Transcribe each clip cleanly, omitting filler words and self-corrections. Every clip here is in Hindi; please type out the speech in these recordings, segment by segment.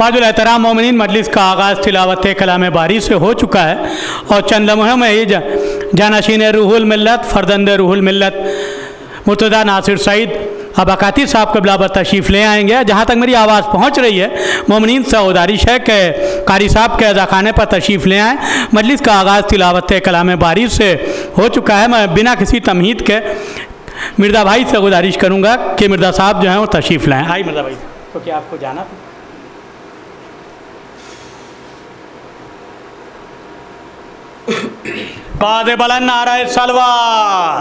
वाजुल एहतराम मोमिनीन मजलिस का आगाज़ तिलावत कलाम बारी से हो चुका है और चंद लम्हों में ही जानशीन रूहुल मिल्लत फ़र्जंद रूहुल मिल्लत मुर्तज़ा नासिर सईद अबाकाती साहब क़िबला पर तशरीफ़ ले आएंगे। जहाँ तक मेरी आवाज़ पहुँच रही है मोमिनीन से गुज़ारिश है कि कारी साहब के अज़ाखाने पर तशरीफ़ ले आएँ। मजलिस का आगाज़ तिलावत कलाम बारी से हो चुका है। मैं बिना किसी तमहीद के मिर्ज़ा भाई से गुज़ारिश करूँगा कि मिर्ज़ा साहब जो हैं वो तशरीफ़ लाएँ। आई मिर्ज़ा भाई, तो क्या आपको जाना था? बाद बुलंद नाराए सलवात।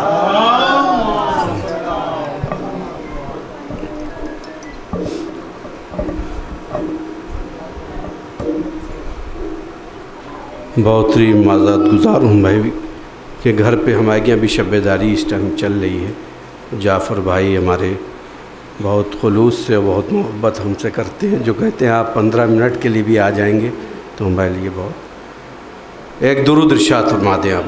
बहुत ही माज़ात गुज़ार हूँ मैं भी कि घर पे हमारे यहाँ भी शब्बेदारी इस टाइम चल रही है। जाफ़र भाई हमारे बहुत खुलूस से बहुत मोहब्बत हमसे करते हैं, जो कहते हैं आप 15 मिनट के लिए भी आ जाएंगे तो हमारे लिए बहुत। एक दुरूद इरशाद फरमा दें आप।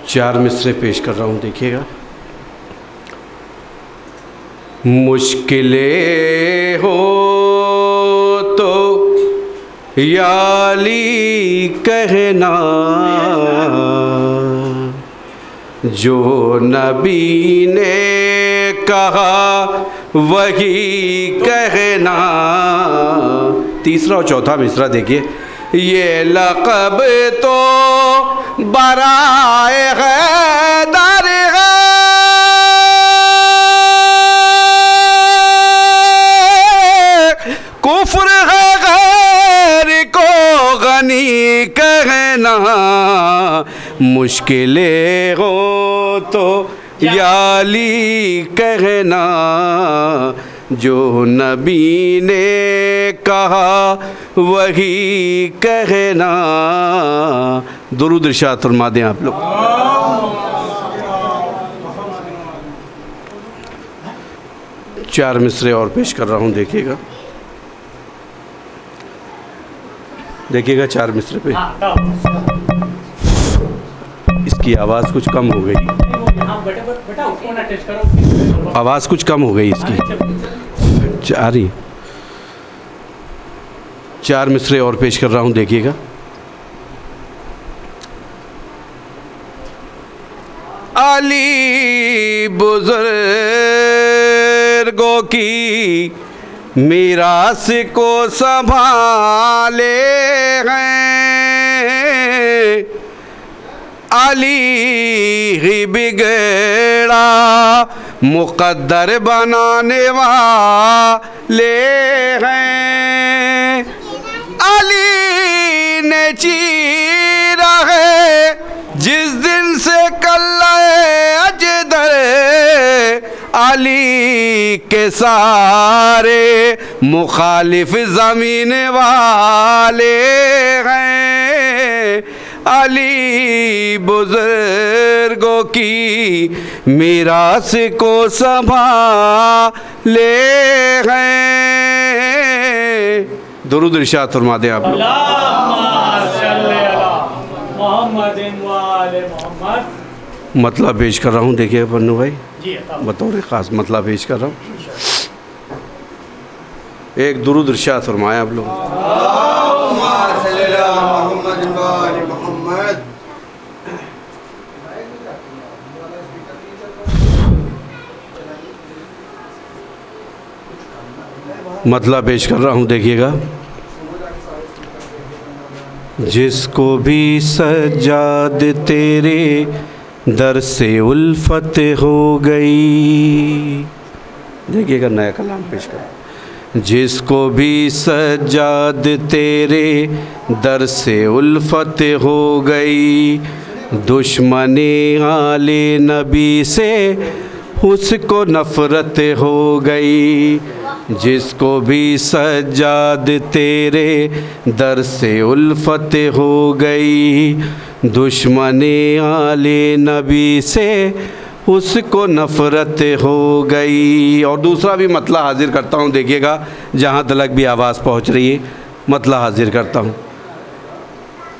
चार मिसरे पेश कर रहा हूँ, देखिएगा। मुश्किलें हो तो याली कहना, जो नबी ने कहा वही कहना। तीसरा और चौथा मिसरा देखिए। ये लक़ब तो बराए हैदर है, कुफ्र है गैर को गनी कहना। मुश्किलें हो तो याली कहना, जो नबी ने कहा वही कहना। दुरूद इरशाद फरमा दें आप लोग। चार मिसरे और पेश कर रहा हूँ, देखिएगा देखिएगा चार मिसरे पे। इसकी आवाज़ कुछ कम हो गई, आवाज़ कुछ कम हो गई इसकी। चार मिसरे और पेश कर रहा हूँ, देखिएगा। अली बुजुर्गों की मीरास को संभाले हैं, अली ही बिगड़ा मुक़द्दर बनाने वाले हैं। अली ने चीरा है जिस दिन से कल्ला अजदर, अली के सारे मुखालिफ ज़मीन वाले हैं, अली बुजुर्गों की मीरास को संभाले हैं। दुरूद इरशाद फरमा दें आप लोग। मतलब पेश कर रहा हूँ, देखिए पन्नू भाई बतौर ख़ास मतलब पेश कर रहा हूँ। एक दुरूद इरशाद फरमाया आप लोग। मतलब पेश कर रहा हूँ, देखिएगा। जिसको भी सज्जाद तेरे दर से उल्फत हो गई, देखिएगा नया कलाम पेश कर। जिसको भी सज्जाद तेरे दर से उल्फत हो गई, दुश्मने आले नबी से उसको नफ़रत हो गई। जिसको भी सज्जाद तेरे दर से उल्फत हो गई, दुश्मने आले नबी से उसको नफ़रत हो गई। और दूसरा भी मतला हाजिर करता हूँ, देखिएगा जहाँ तलक भी आवाज़ पहुँच रही है मतला हाजिर करता हूँ।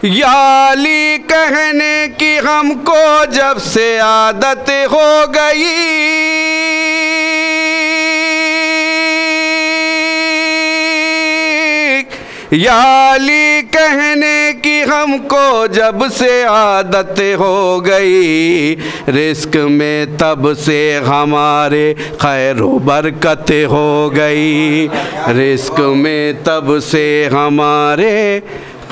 या अली कहने की हमको जब से आदत हो गई, या अली कहने की हमको जब से आदत हो गई, रिस्क में तब से हमारे खैर बरकत हो गई। रिस्क में तब से हमारे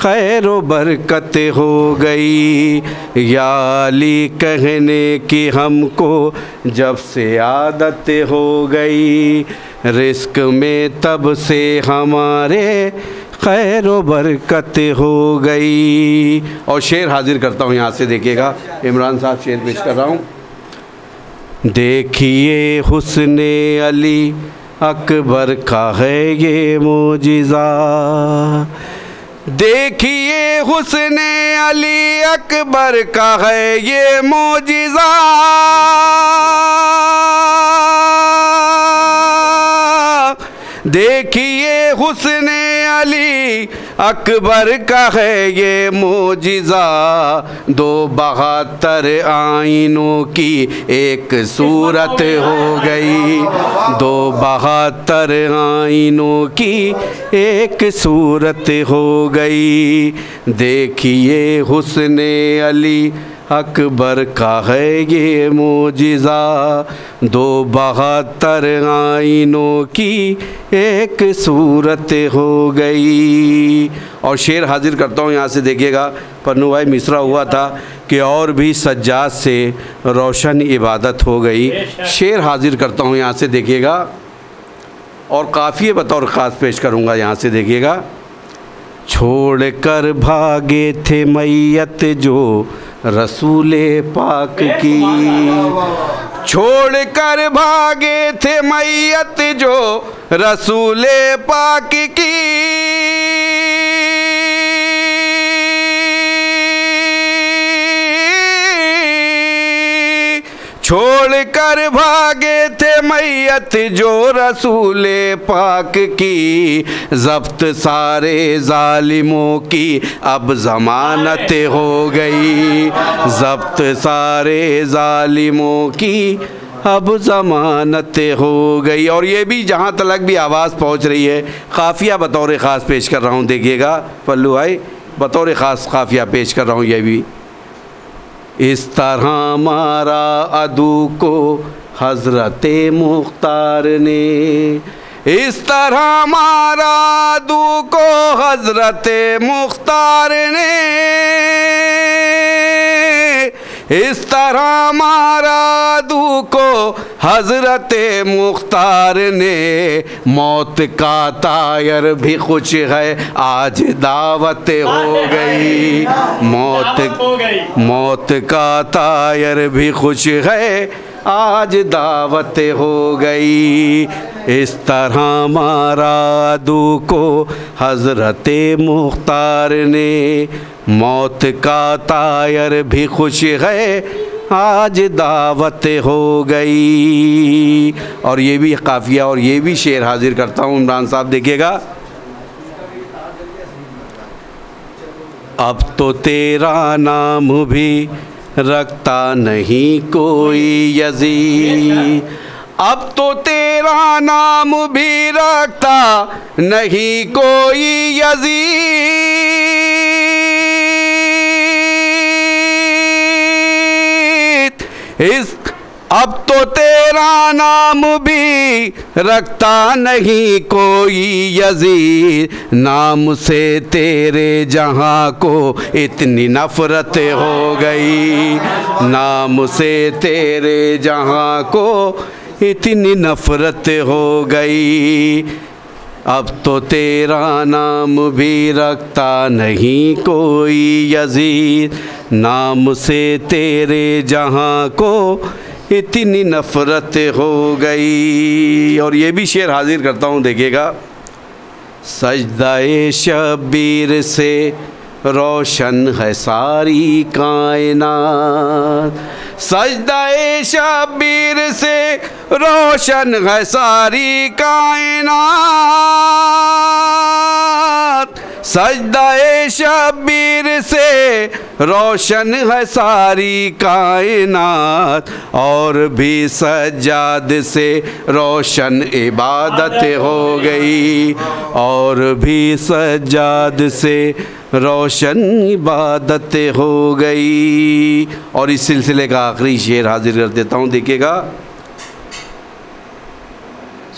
खैर बरकत हो गई। या अली कहने की हमको जब से आदत हो गई, रिस्क में तब से हमारे खैर बरकत हो गई। और शेर हाजिर करता हूँ यहाँ से, देखिएगा इमरान साहब शेर पेश कर रहा हूँ। देखिए हुस्ने अली अकबर का है ये मोजिज़ा, देखिए हुस्ने अली अकबर का है ये मोजिज़ा। देखिए हुस्ने अली अकबर का है ये मोजिज़ा, दो 72 आईनों की एक सूरत हो गई। दो 72 आईनों की एक सूरत हो गई। देखिए हुस्ने अली अकबर का है ये मोजिज़ा, दो 72 आईनों की एक सूरत हो गई। और शेर हाजिर करता हूँ यहाँ से, देखिएगा पन्नू भाई मिसरा हुआ था कि और भी सज्जाद से रोशन इबादत हो गई। शेर हाजिर करता हूँ यहाँ से, देखिएगा और काफ़ी बतौर ख़ास पेश करूँगा यहाँ से, देखिएगा। छोड़ कर भागे थे मैयत जो रसूले पाक की, छोड़ कर भागे थे मैयत जो रसूले पाक की। छोड़ कर भागे थे मैयत जो रसूले पाक की, ज़ब्त सारे ज़ालिमों की अब ज़मानत हो गई। ज़ब्त सारे ज़ालिमों की अब ज़मानत हो गई। और ये भी जहाँ तलक भी आवाज़ पहुँच रही है, काफ़िया बतौर ख़ास पेश कर रहा हूँ, देखिएगा पल्लू भाई बतौर ख़ास काफ़िया पेश कर रहा हूँ। ये भी इस तरह मारा अदू को हज़रत मुख्तार ने, इस तरह मारा अदू को हज़रत मुख्तार ने, इस तरह मारा अदू को हज़रत मुख्तार ने। मौत का तायर भी खुश है आज दावत हो गई। मौत का तायर भी खुश है आज दावत हो गई। इस तरह मारा दू को हज़रत मुख्तार ने, मौत का तायर भी खुश है आज दावत हो गई। और ये भी काफ़िया और ये भी शेर हाजिर करता हूँ इमरान साहब, देखिएगा। अब तो तेरा नाम भी रखता नहीं कोई यज़ीद, अब तो तेरा नाम भी रखता नहीं कोई यज़ीद। अब तो तेरा नाम भी रखता नहीं कोई यज़ीद, नाम से तेरे जहाँ को इतनी नफ़रत हो गई, नाम से तेरे जहाँ को इतनी नफ़रत हो गई। अब तो तेरा नाम भी रखता नहीं कोई यज़ीद, नाम से तेरे जहाँ को इतनी नफ़रत हो गई। और ये भी शेर हाजिर करता हूँ, देखिएगा। सजदाए शब्बीर से रोशन है सारी कायनात, सजदाए शब्बीर से रोशन है सारी कायनात, सजदाए शब्बीर से रोशन है सारी कायनात। और भी सज्जाद से रोशन इबादत हो गई, और भी सज्जाद से रोशन इबादत हो गई। और इस सिलसिले का आखिरी शेर हाजिर कर देता हूँ, देखिएगा।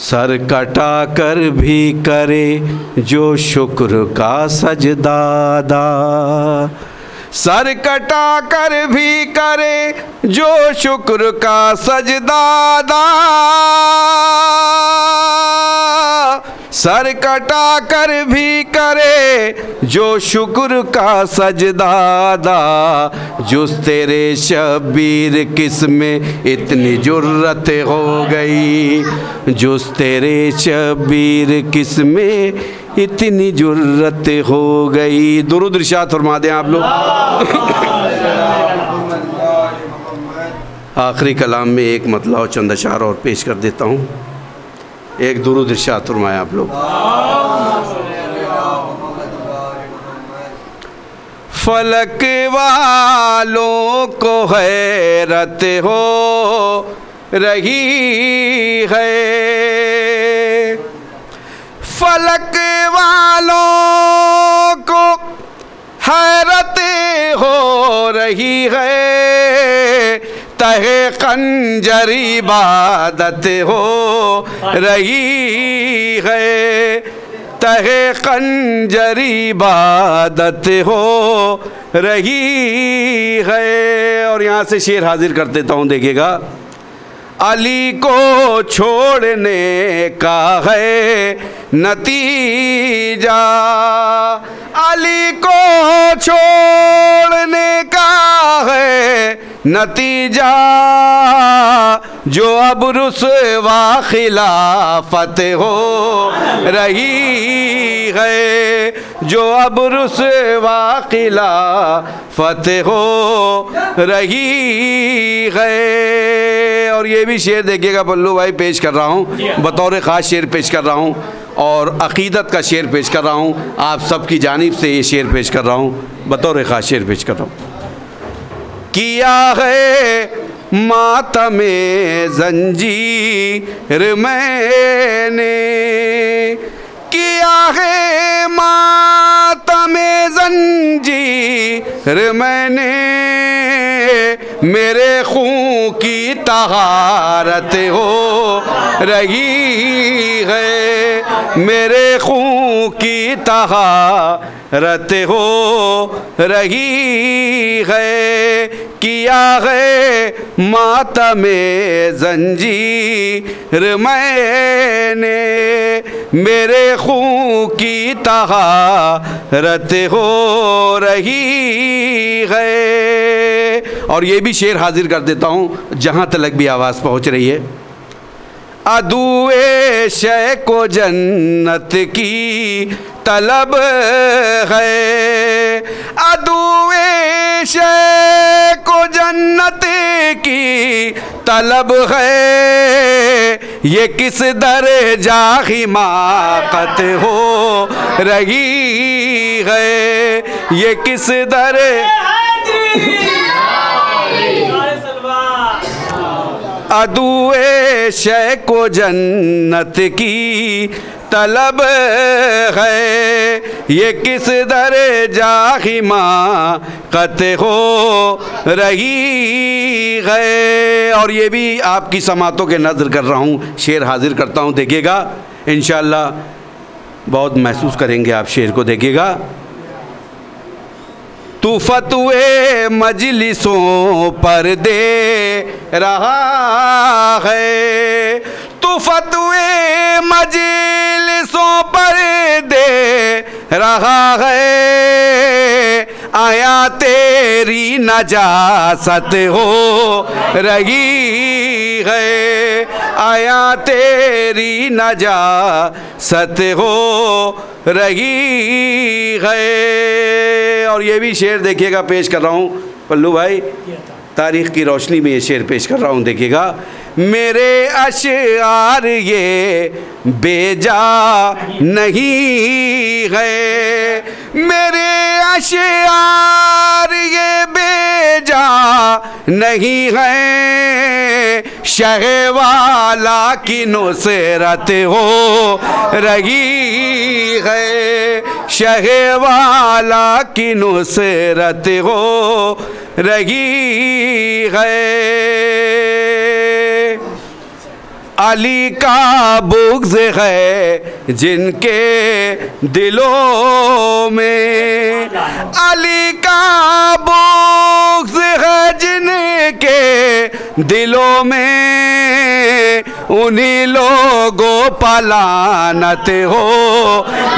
सर कटा कर भी करे जो शुक्र का सजदादा, सर कटा कर भी करे जो शुक्र का सजदादा, सर कटा कर भी करे जो शुक्र का सजदादा। जुस तेरे शब्बीर किस में इतनी जुर्रत हो गई, जुस तेरे शब्बीर किस में इतनी जुर्रत हो गई। दुरूद इरशाद फरमा दें आप लोग। आखिरी कलाम में एक मतला और चंद अशार और पेश कर देता हूँ। एक दुरूद इरशाद फरमाएं आप लोग। फलक वालों को हैरत हो रही है, फलक वालों को हैरत हो रही है, तहे खंजर इबादत हो रही है, तहे खंजर इबादत हो रही है। और यहाँ से शेर हाजिर कर देता हूँ, देखिएगा। अली को छोड़ने का है नतीजा, अली को छोड़ने का है नतीजा, जो अब रुसवा खिलाफत हो रही है, जो अब रुसवा खिलाफत हो रही है। और ये भी शेर देखिएगा पल्लू भाई, पेश कर रहा हूँ, बतौर ख़ास शेर पेश कर रहा हूँ और अक़ीदत का शेर पेश कर रहा हूँ। आप सबकी जानिब से ये शेर पेश कर रहा हूँ, बतौर ख़ास शेर पेश कर रहा हूँ। किया है मातमे जंजीर मैंने, किया है मातमे जंजीर मैंने, मेरे खून की तहारत हो रही है, मेरे खून की तहारत हो रही है। किया है मातमे जंजीर मैंने, मेरे खून की तहारत हो रही है। और ये भी भी शेर हाजिर कर देता हूँ जहाँ तलक भी आवाज़ पहुँच रही है। अदुए शय को जन्नत की तलब है, अदुए शय को जन्नत की तलब है, ये किस दर्जा हिमाकत हो रही है, ये किस अदुए शय को जन्नत की तलब है, ये किस दर्जा हिमाकत हो रही है। और ये भी आपकी समातों के नज़र कर रहा हूँ, शेर हाजिर करता हूँ, देखिएगा इंशाअल्लाह बहुत महसूस करेंगे आप शेर को, देखिएगा। तू फतवे मजलिसों पर दे रहा है, तू फतवे मजलिसों पर दे रहा है, आया तेरी नजासत हो रही है, आया तेरी नजासत हो रही है। और ये भी शेर देखिएगा पेश कर रहा हूँ पल्लू भाई, तारीख़ की रोशनी में ये शेर पेश कर रहा हूँ, देखिएगा। मेरे अशआर ये बेजा नहीं है, मेरे अशआर ये बेजा नहीं है, शहवाला की नुसरत हो रही है, शहवाला की नुसरत हो रही है। अली का बुग़्ज़ है जिनके दिलों में, अली का बुग़्ज़ है जिनके दिलों में, उन्हीं लोगों पर लानत हो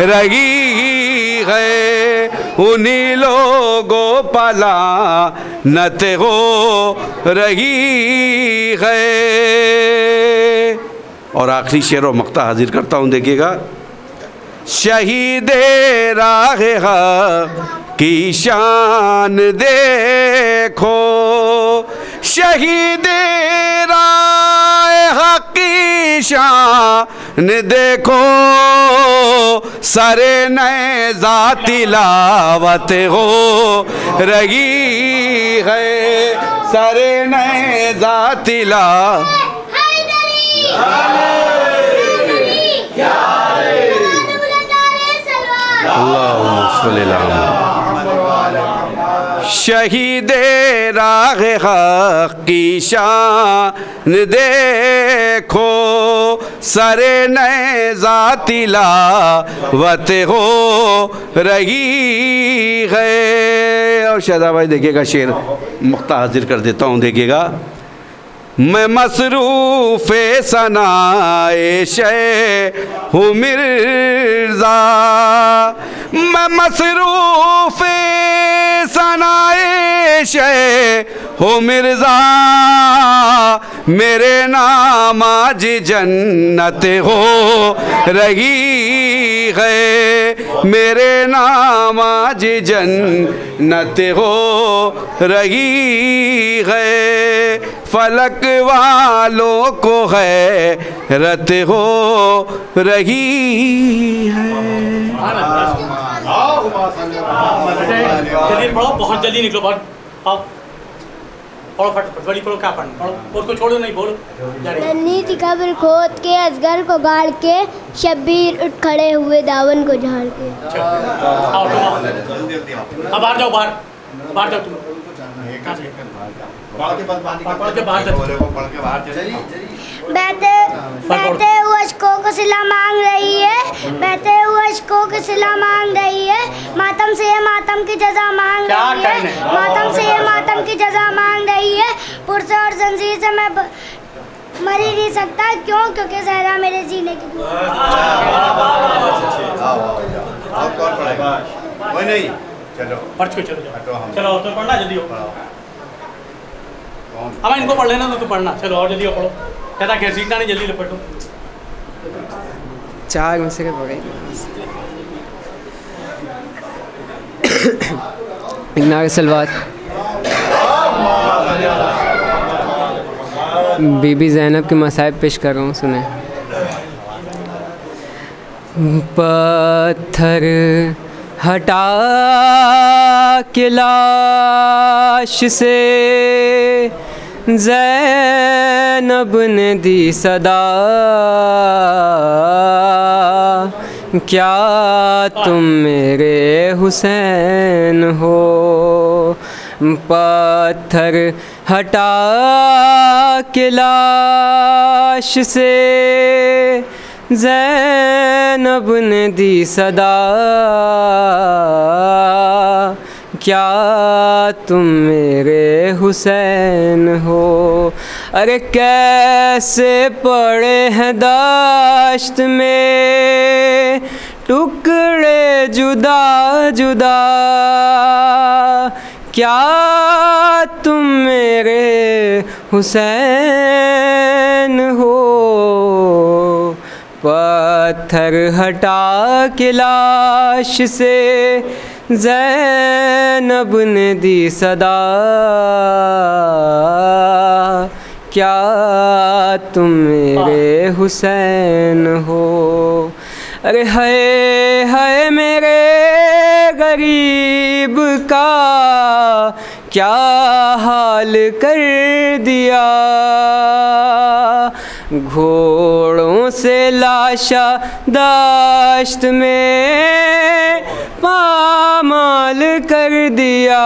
रही है, उन्हीं लोगों पर लानत हो रही है। और आखिरी शेर व मक्ता हाजिर करता हूँ, देखिएगा। शहीदे राह की शान देखो, शहीदे राह की शान देखो, सरे नेज़ा तिलावत हो रही है, सरे नेज़ा तिलावत। शहीदे राह हक़ की शान देखो, सरे नेज़ा तिलावत हो रही है। और शहज़ाद भाई देखिएगा शेर मुख्ता हाजिर कर देता हूँ, देखिएगा। मैं मसरूफ़े सनाए शे हूँ मिर्ज़ा, मैं मसरूफ़े सनाए शे हूँ मिर्ज़ा, मेरे नाम आज जन्नत हो रही है, मेरे नाम आज जन्नत हो रही है। फलक वालों को हैरत हो रही है। जल्दी पढ़ो, बहुत जल्दी निकलो, बहुत आओ पढ़ो, फटाफट बड़ी पढ़ो, क्या पढ़ना, पढ़ो, उसको छोड़ो नहीं, बोलो। नन्ही सी कब्र खोद के असगर को गाड़ के, शब्बीर उठ खड़े हुए दावन को झाड़ के। आओ अब बाहर जाओ, बाहर बाहर जाओ तुम, बहते हुए अश्कों को सिला मांग रही है, बहते हुए अश्कों को सिला मांग रही है, मातम से ये मातम की जजा मांग रही है, मातम से ये मातम की जजा मांग रही है। पुरसे और जंजीर से मैं मर ही नहीं सकता, क्यों? क्योंकि ज़हरा मेरे जीने की चलो चलो चलो तो पढ़ना जल्दी हो। अब इनको पढ़ लेना तो तू पढ़ना। चलो और जल्दी पढ़ो, कहता क्या सीखना नहीं, जल्दी लपटो। 4 में से पढ़े इग्नार सलवात। बीबी ज़ैनब के मसाइब पेश कर रहा हूँ, सुने। पत्थर हटा के लाश से ज़ैनब ने दी सदा, क्या तुम मेरे हुसैन हो। पत्थर हटा के लाश से ज़ैनब ने दी सदा, क्या तुम मेरे हुसैन हो। अरे कैसे पड़े हैं दाश्त में टुकड़े जुदा जुदा, क्या तुम मेरे हुसैन हो। पत्थर हटा के लाश से ज़ैनब ने दी सदा, क्या तुम मेरे हुसैन हो। अरे हाय मेरे गरीब का क्या हाल कर दिया, घोड़ों से लाशा दाश्त में पामाल कर दिया।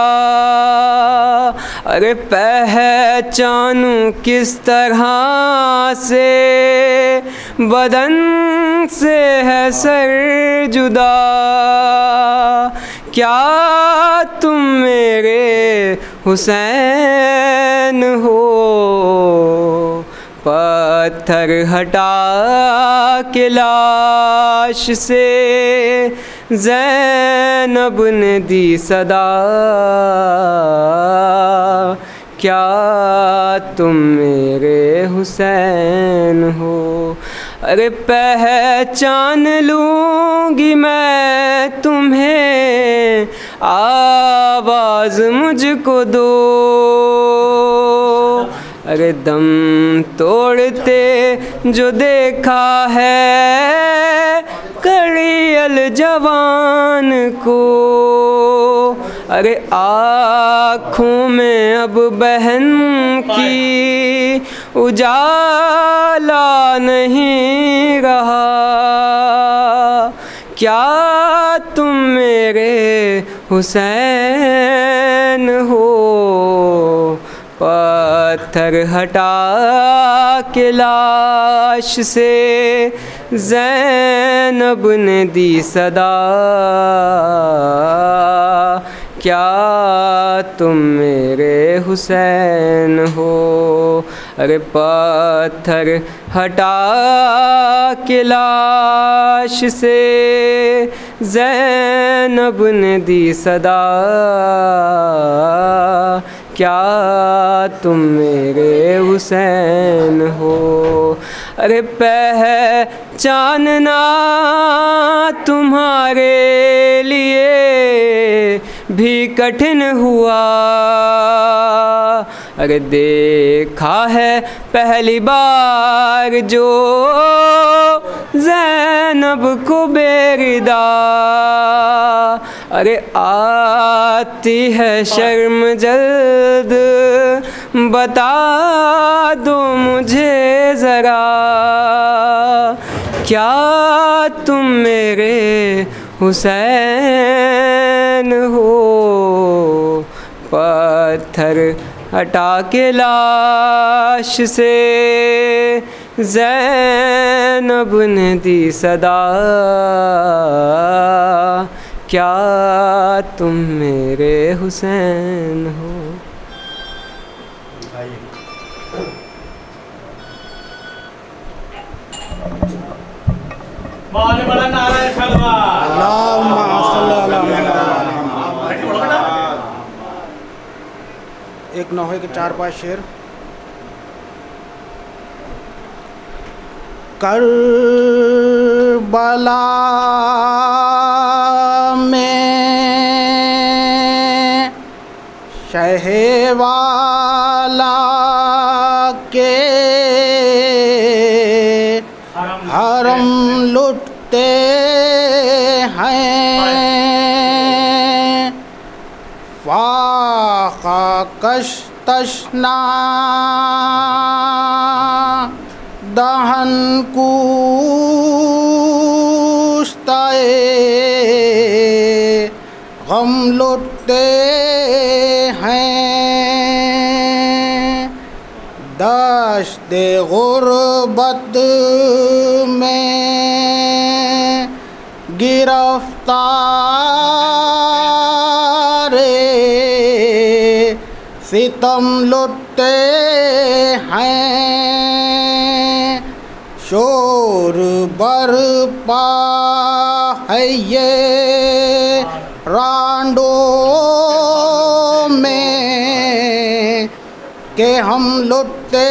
अरे पहचानूं किस तरह से बदन से है सर जुदा, क्या तुम मेरे हुसैन हो। पत्थर हटा के लाश से ज़ैनब ने दी सदा, क्या तुम मेरे हुसैन हो। अरे पहचान लूँगी मैं तुम्हें, आवाज़ मुझको दो। अरे दम तोड़ते जो देखा है कड़ियल जवान को, अरे आँखों में अब बहन की उजाला नहीं रहा, क्या तुम मेरे हुसैन हो। पत्थर हटा के लाश से ज़ैनब ने दी सदा, क्या तुम मेरे हुसैन हो। अरे पत्थर हटा के लाश से ज़ैनब ने दी सदा, क्या तुम मेरे हुसैन हो। अरे पहचानना तुम्हारे लिए भी कठिन हुआ, अरे देखा है पहली बार जो ज़ैनब को बेरिदा, अरे आती है शर्म जल्द बता दो मुझे ज़रा, क्या तुम मेरे हुसैन हो। पत्थर हटा के लाश से ज़ैनब ने दी सदा, क्या तुम मेरे हुसैन हो। एक नौहे के 4-5 शेर। करबला में शहवाला के हरम लुटते हैं। फाका कश तशना दहन कूस्ताए गम लुटते हैं। दश्त गुर्बत में गिरफ्तार सितम लुटते हैं। शोर बरपा है ये रांडों में के हम लुटते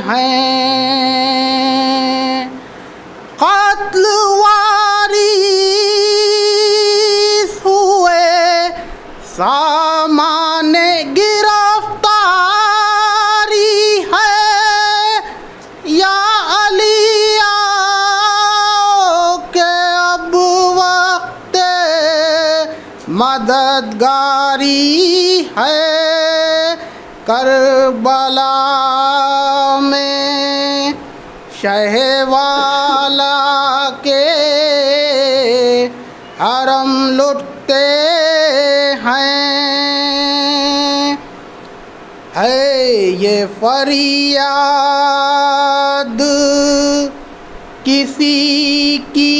हैं। कत्ल वारिस हुए सामाने गिरफ्तारी है या अलिया के अब वक्त मददगारी है। करबला में शहवाला के हरम लुटते हैं। है ये फरियाद किसी की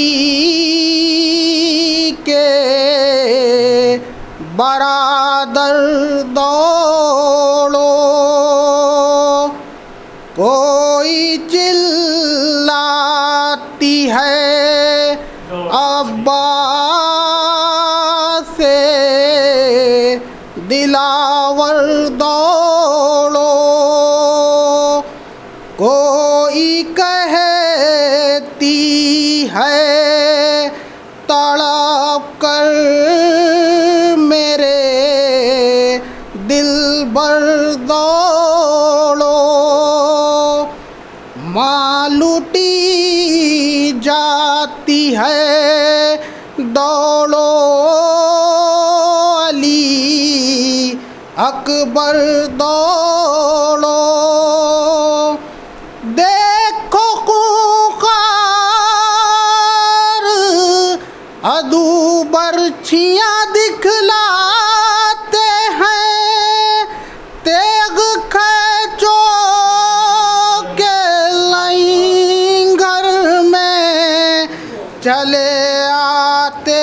के बरादर दौड़ो कोई चिल्लाती है अब्बास से दिलावर दौड़ो। कोई कहती है तड़प कर मेरे दिल बर दौड़ो। माँ लूटी जाती है दौड़ो अली अकबर दौड़ो। देखो खूंखार अदू बर्छियाँ दिखलाते हैं। तेग खैचो के लंगर में चले आते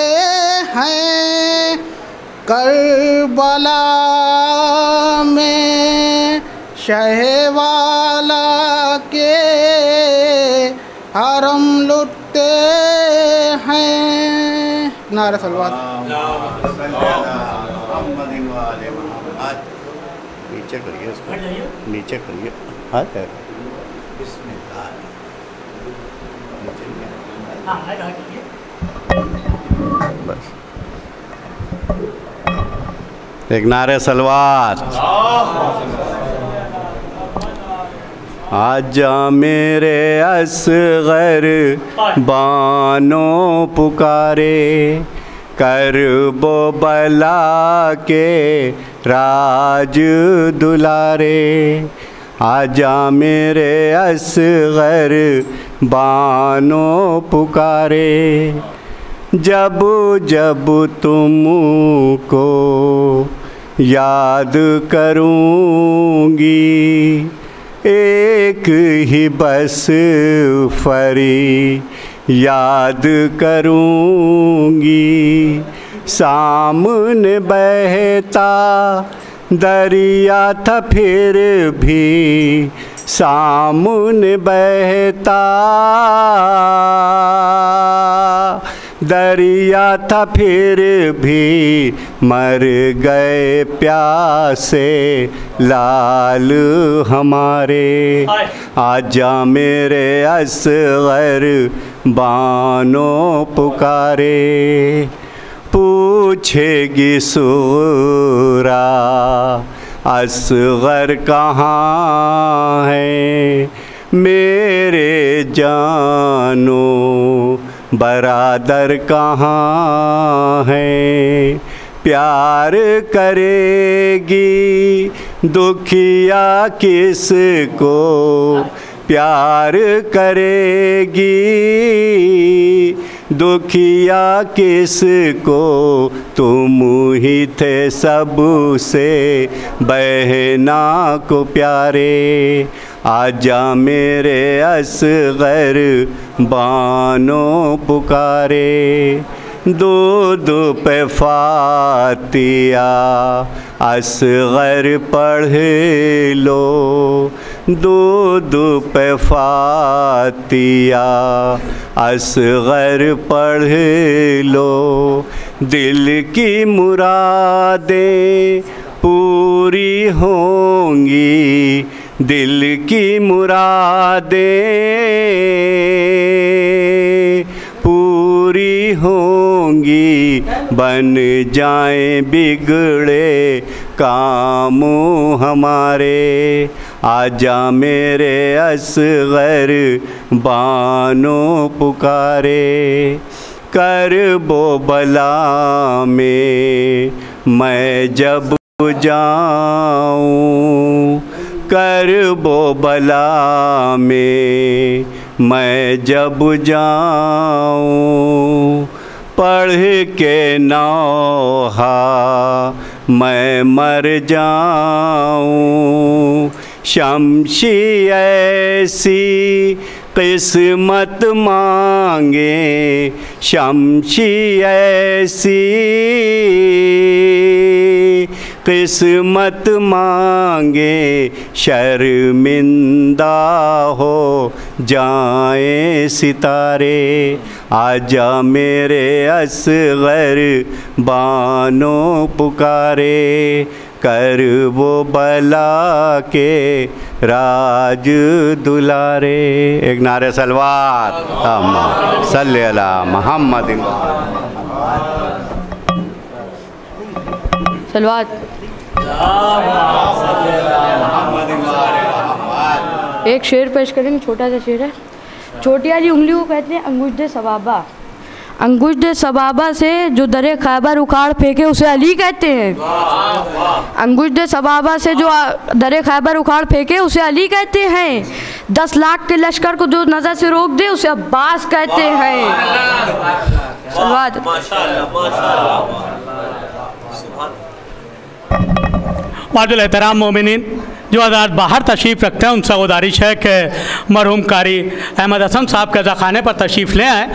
हैं। करबला में शहवाला के हरम लुटते हैं। नारा सलवात। नीचे करिए इसको, नीचे करिए। हाँ बस एक नारे सलवात। आजा मेरे असगर बानो पुकारे करबो बला के राज दुलारे। आजा मेरे असगर बानो पुकारे जब जब तुमको याद करूँगी एक ही बस फरी याद करूँगी। सामने बहता दरिया था फिर भी सामने बहता दरिया था फिर भी मर गए प्यासे लाल हमारे। आजा मेरे असगर बानो पुकारे, पूछेगी सूरा असगर कहाँ है, मेरे जानो बरादर कहाँ है। प्यार करेगी दुखिया किसको, प्यार करेगी दुखिया किसको, तुम ही थे सबसे बहना को प्यारे। आजा मेरे असगर बानो पुकारे, दूध पे फातिया असगर पढ़ लो, दूध पे फातिया असगर पढ़ लो। दिल की मुरादें पूरी होंगी, दिल की मुरादें पूरी होंगी, बन जाएं बिगड़े कामों हमारे। आजा मेरे असगर बानो पुकारे, करबो बला में मैं जब जाऊं, करबो बला में मैं जब जाऊं, पढ़ के नौहा मैं मर जाऊं। शमशी ऐसी किस्मत मांगे, शमशी ऐसी किस्मत मांगे, शर्मिंदा हो जाएं सितारे। आजा मेरे असगर बानो पुकारे, कर वो बला के राज दुलारे। एक नारे सलवात सल्ले अला मोहम्मद। सलवात। एक शेर पेश करेंगे, छोटा सा शेर है। छोटी वाली उंगली को कहते हैं अंगुष्ठे सबाबा। अंगुष्ठे सबाबा से जो दरे खैबर उखाड़ फेंके उसे अली कहते हैं। अंगुष्ठे सबाबा से जो दरे खैबर उखाड़ फेंके उसे अली कहते हैं। 10 लाख के लश्कर को जो नज़र से रोक दे उसे अब्बास कहते हैं। सलवात। वाजुल एहतराम मोमिनीन, जो आज़ाद बाहर तशरीफ़ रखते हैं उनसे गुजारिश है कि मरहूम कारी अहमद हसन साहब के ज़ख़ाने पर तशरीफ़ ले आएँ,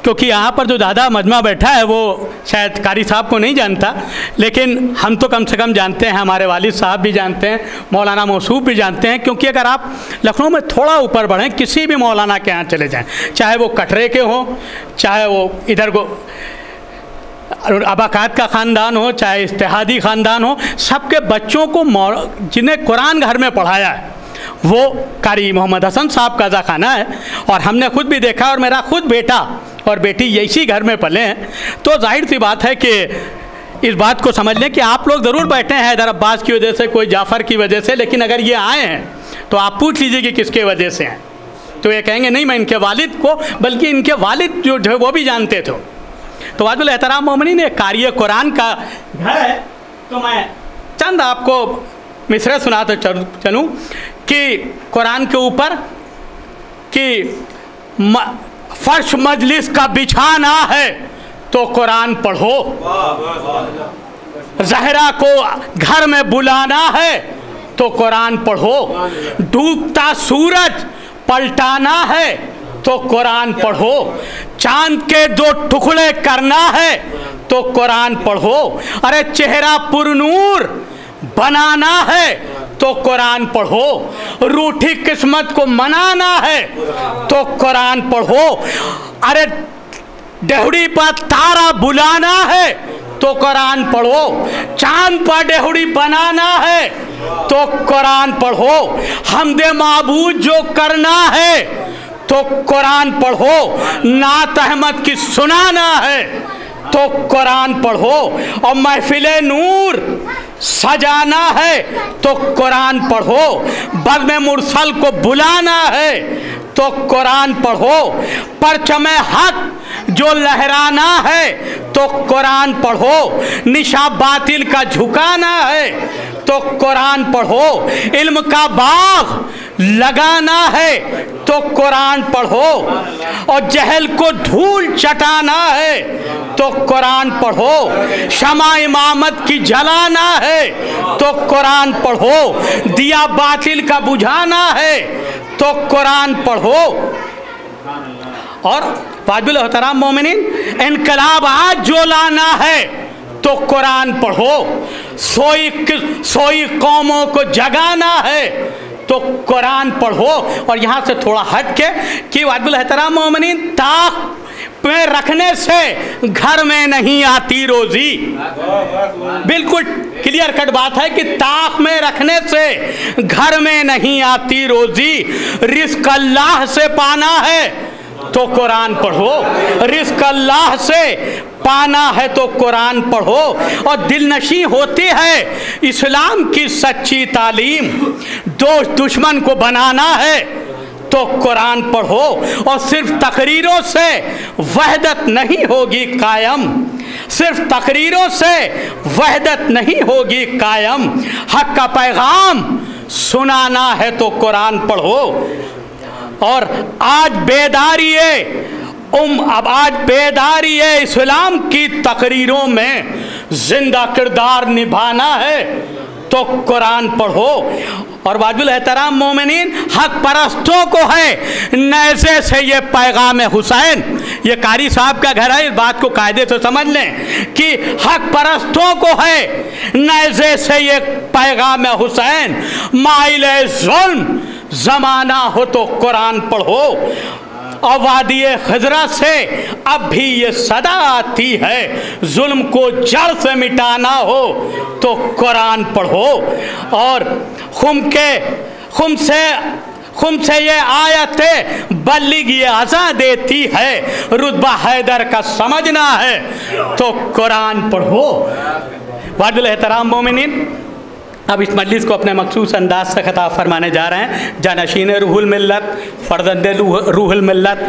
क्योंकि यहाँ पर जो दादा मजमा बैठा है वो शायद कारी साहब को नहीं जानता, लेकिन हम तो कम से कम जानते हैं, हमारे वालिद साहब भी जानते हैं, मौलाना मौसूफ भी जानते हैं। क्योंकि अगर आप लखनऊ में थोड़ा ऊपर बढ़ें, किसी भी मौलाना के यहाँ चले जाएँ, चाहे वो कटरे के हों, चाहे वो इधर को अबाकात का ख़ानदान हो, चाहे इस्तेहादी ख़ानदान हो, सबके बच्चों को जिन्हें कुरान घर में पढ़ाया है वो कारी मोहम्मद हसन साहब का ज़ख़ाना है। और हमने खुद भी देखा, और मेरा खुद बेटा और बेटी इसी घर में पले हैं। तो जाहिर सी बात है कि इस बात को समझ लें कि आप लोग ज़रूर बैठे हैं हैदर अब्बास की वजह से, कोई जाफ़र की वजह से, लेकिन अगर ये आए हैं तो आप पूछ लीजिए कि किसके वजह से हैं। तो ये कहेंगे नहीं, मैं इनके वालिद को, बल्कि इनके वालिद जो थे वो भी जानते थे। तो वाजुल एहतराम मोमिनीन, एक कारी कुरान का घर है, तो मैं चंद आपको मिसरे सुनाते चलूँ कि कुरान के ऊपर कि फर्श मजलिस का बिछाना है तो कुरान पढ़ो, ज़हरा को घर में बुलाना है तो कुरान पढ़ो, डूबता सूरज पलटाना है तो कुरान पढ़ो, चांद के 2 टुकड़े करना है तो कुरान पढ़ो, अरे चेहरा पुरनूर बनाना है तो कुरान पढ़ो, रूठी किस्मत को मनाना है तो कुरान पढ़ो, अरे डेहड़ी पर तारा बुलाना है तो कुरान पढ़ो, चांद पर डेहड़ी बनाना है तो कुरान पढ़ो, हमदे माबूद जो करना है तो कुरान पढ़ो, नात अहमद की सुनाना है तो कुरान पढ़ो, और महफिले नूर सजाना है तो कुरान पढ़ो, बज़्म मुरसल को बुलाना है तो कुरान पढ़ो, परचम हक जो लहराना है तो कुरान पढ़ो, निशा बातिल का झुकाना है तो कुरान पढ़ो, इल्म का बाग लगाना है तो कुरान पढ़ो, और जहल को धूल चटाना है तो कुरान पढ़ो, शमा इमामत की जलाना है तो कुरान पढ़ो, दिया बातिल का बुझाना है तो कुरान पढ़ो। और वाजिबुल एहतराम मोमिनीन, इनकलाब आज जो लाना है तो कुरान पढ़ो, सोई कौमों को जगाना है तो कुरान पढ़ो। और यहाँ से थोड़ा हट के कि वाजिबुल एहतराम मोमिनीन, ताक में रखने से घर में नहीं आती रोजी। बिल्कुल क्लियर कट बात है कि ताक में रखने से घर में नहीं आती रोजी। रिस्क अल्लाह से पाना है तो कुरान पढ़ो, रिस्क अल्लाह से पाना है तो कुरान पढ़ो। और दिलनशी होती है इस्लाम की सच्ची तालीम, दोस्त दुश्मन को बनाना है तो कुरान पढ़ो। और सिर्फ तकरीरों से वहदत नहीं होगी कायम, सिर्फ तकरीरों से वहदत नहीं होगी कायम। हक का पैगाम सुनाना है तो कुरान पढ़ो। और आज बेदारी अब आज बेदारी इस्लाम की तकरीरों में जिंदा किरदार निभाना है तो कुरान पढ़ो। और वाजिबुल एहतराम मोमिनीन, हक परस्तों को है नैज़े से ये पैगाम हुसैन, ये कारी साहब का घर है, इस बात को कायदे से समझ लें कि हक परस्तों को है नैज़े से ये पैगाम हुसैन। माइले जुल्म ज़माना हो तो कुरान पढ़ो। और वादी खजरा से अब भी ये सदा आती है, जुल्म को जड़ से मिटाना हो तो कुरान पढ़ो। और खुम से ये आयतें बल्लिग ये अज़ा देती है, रुतबा हैदर का समझना है तो कुरान पढ़ो। वाजिबुल एहतराम मोमिनीन, अब इस मजलिस को अपने मखसूस अंदाज से खिताब फरमाने जा रहे हैं जानशीन रूहुल मिल्लत, फर्जंदे रूहुल मिल्लत,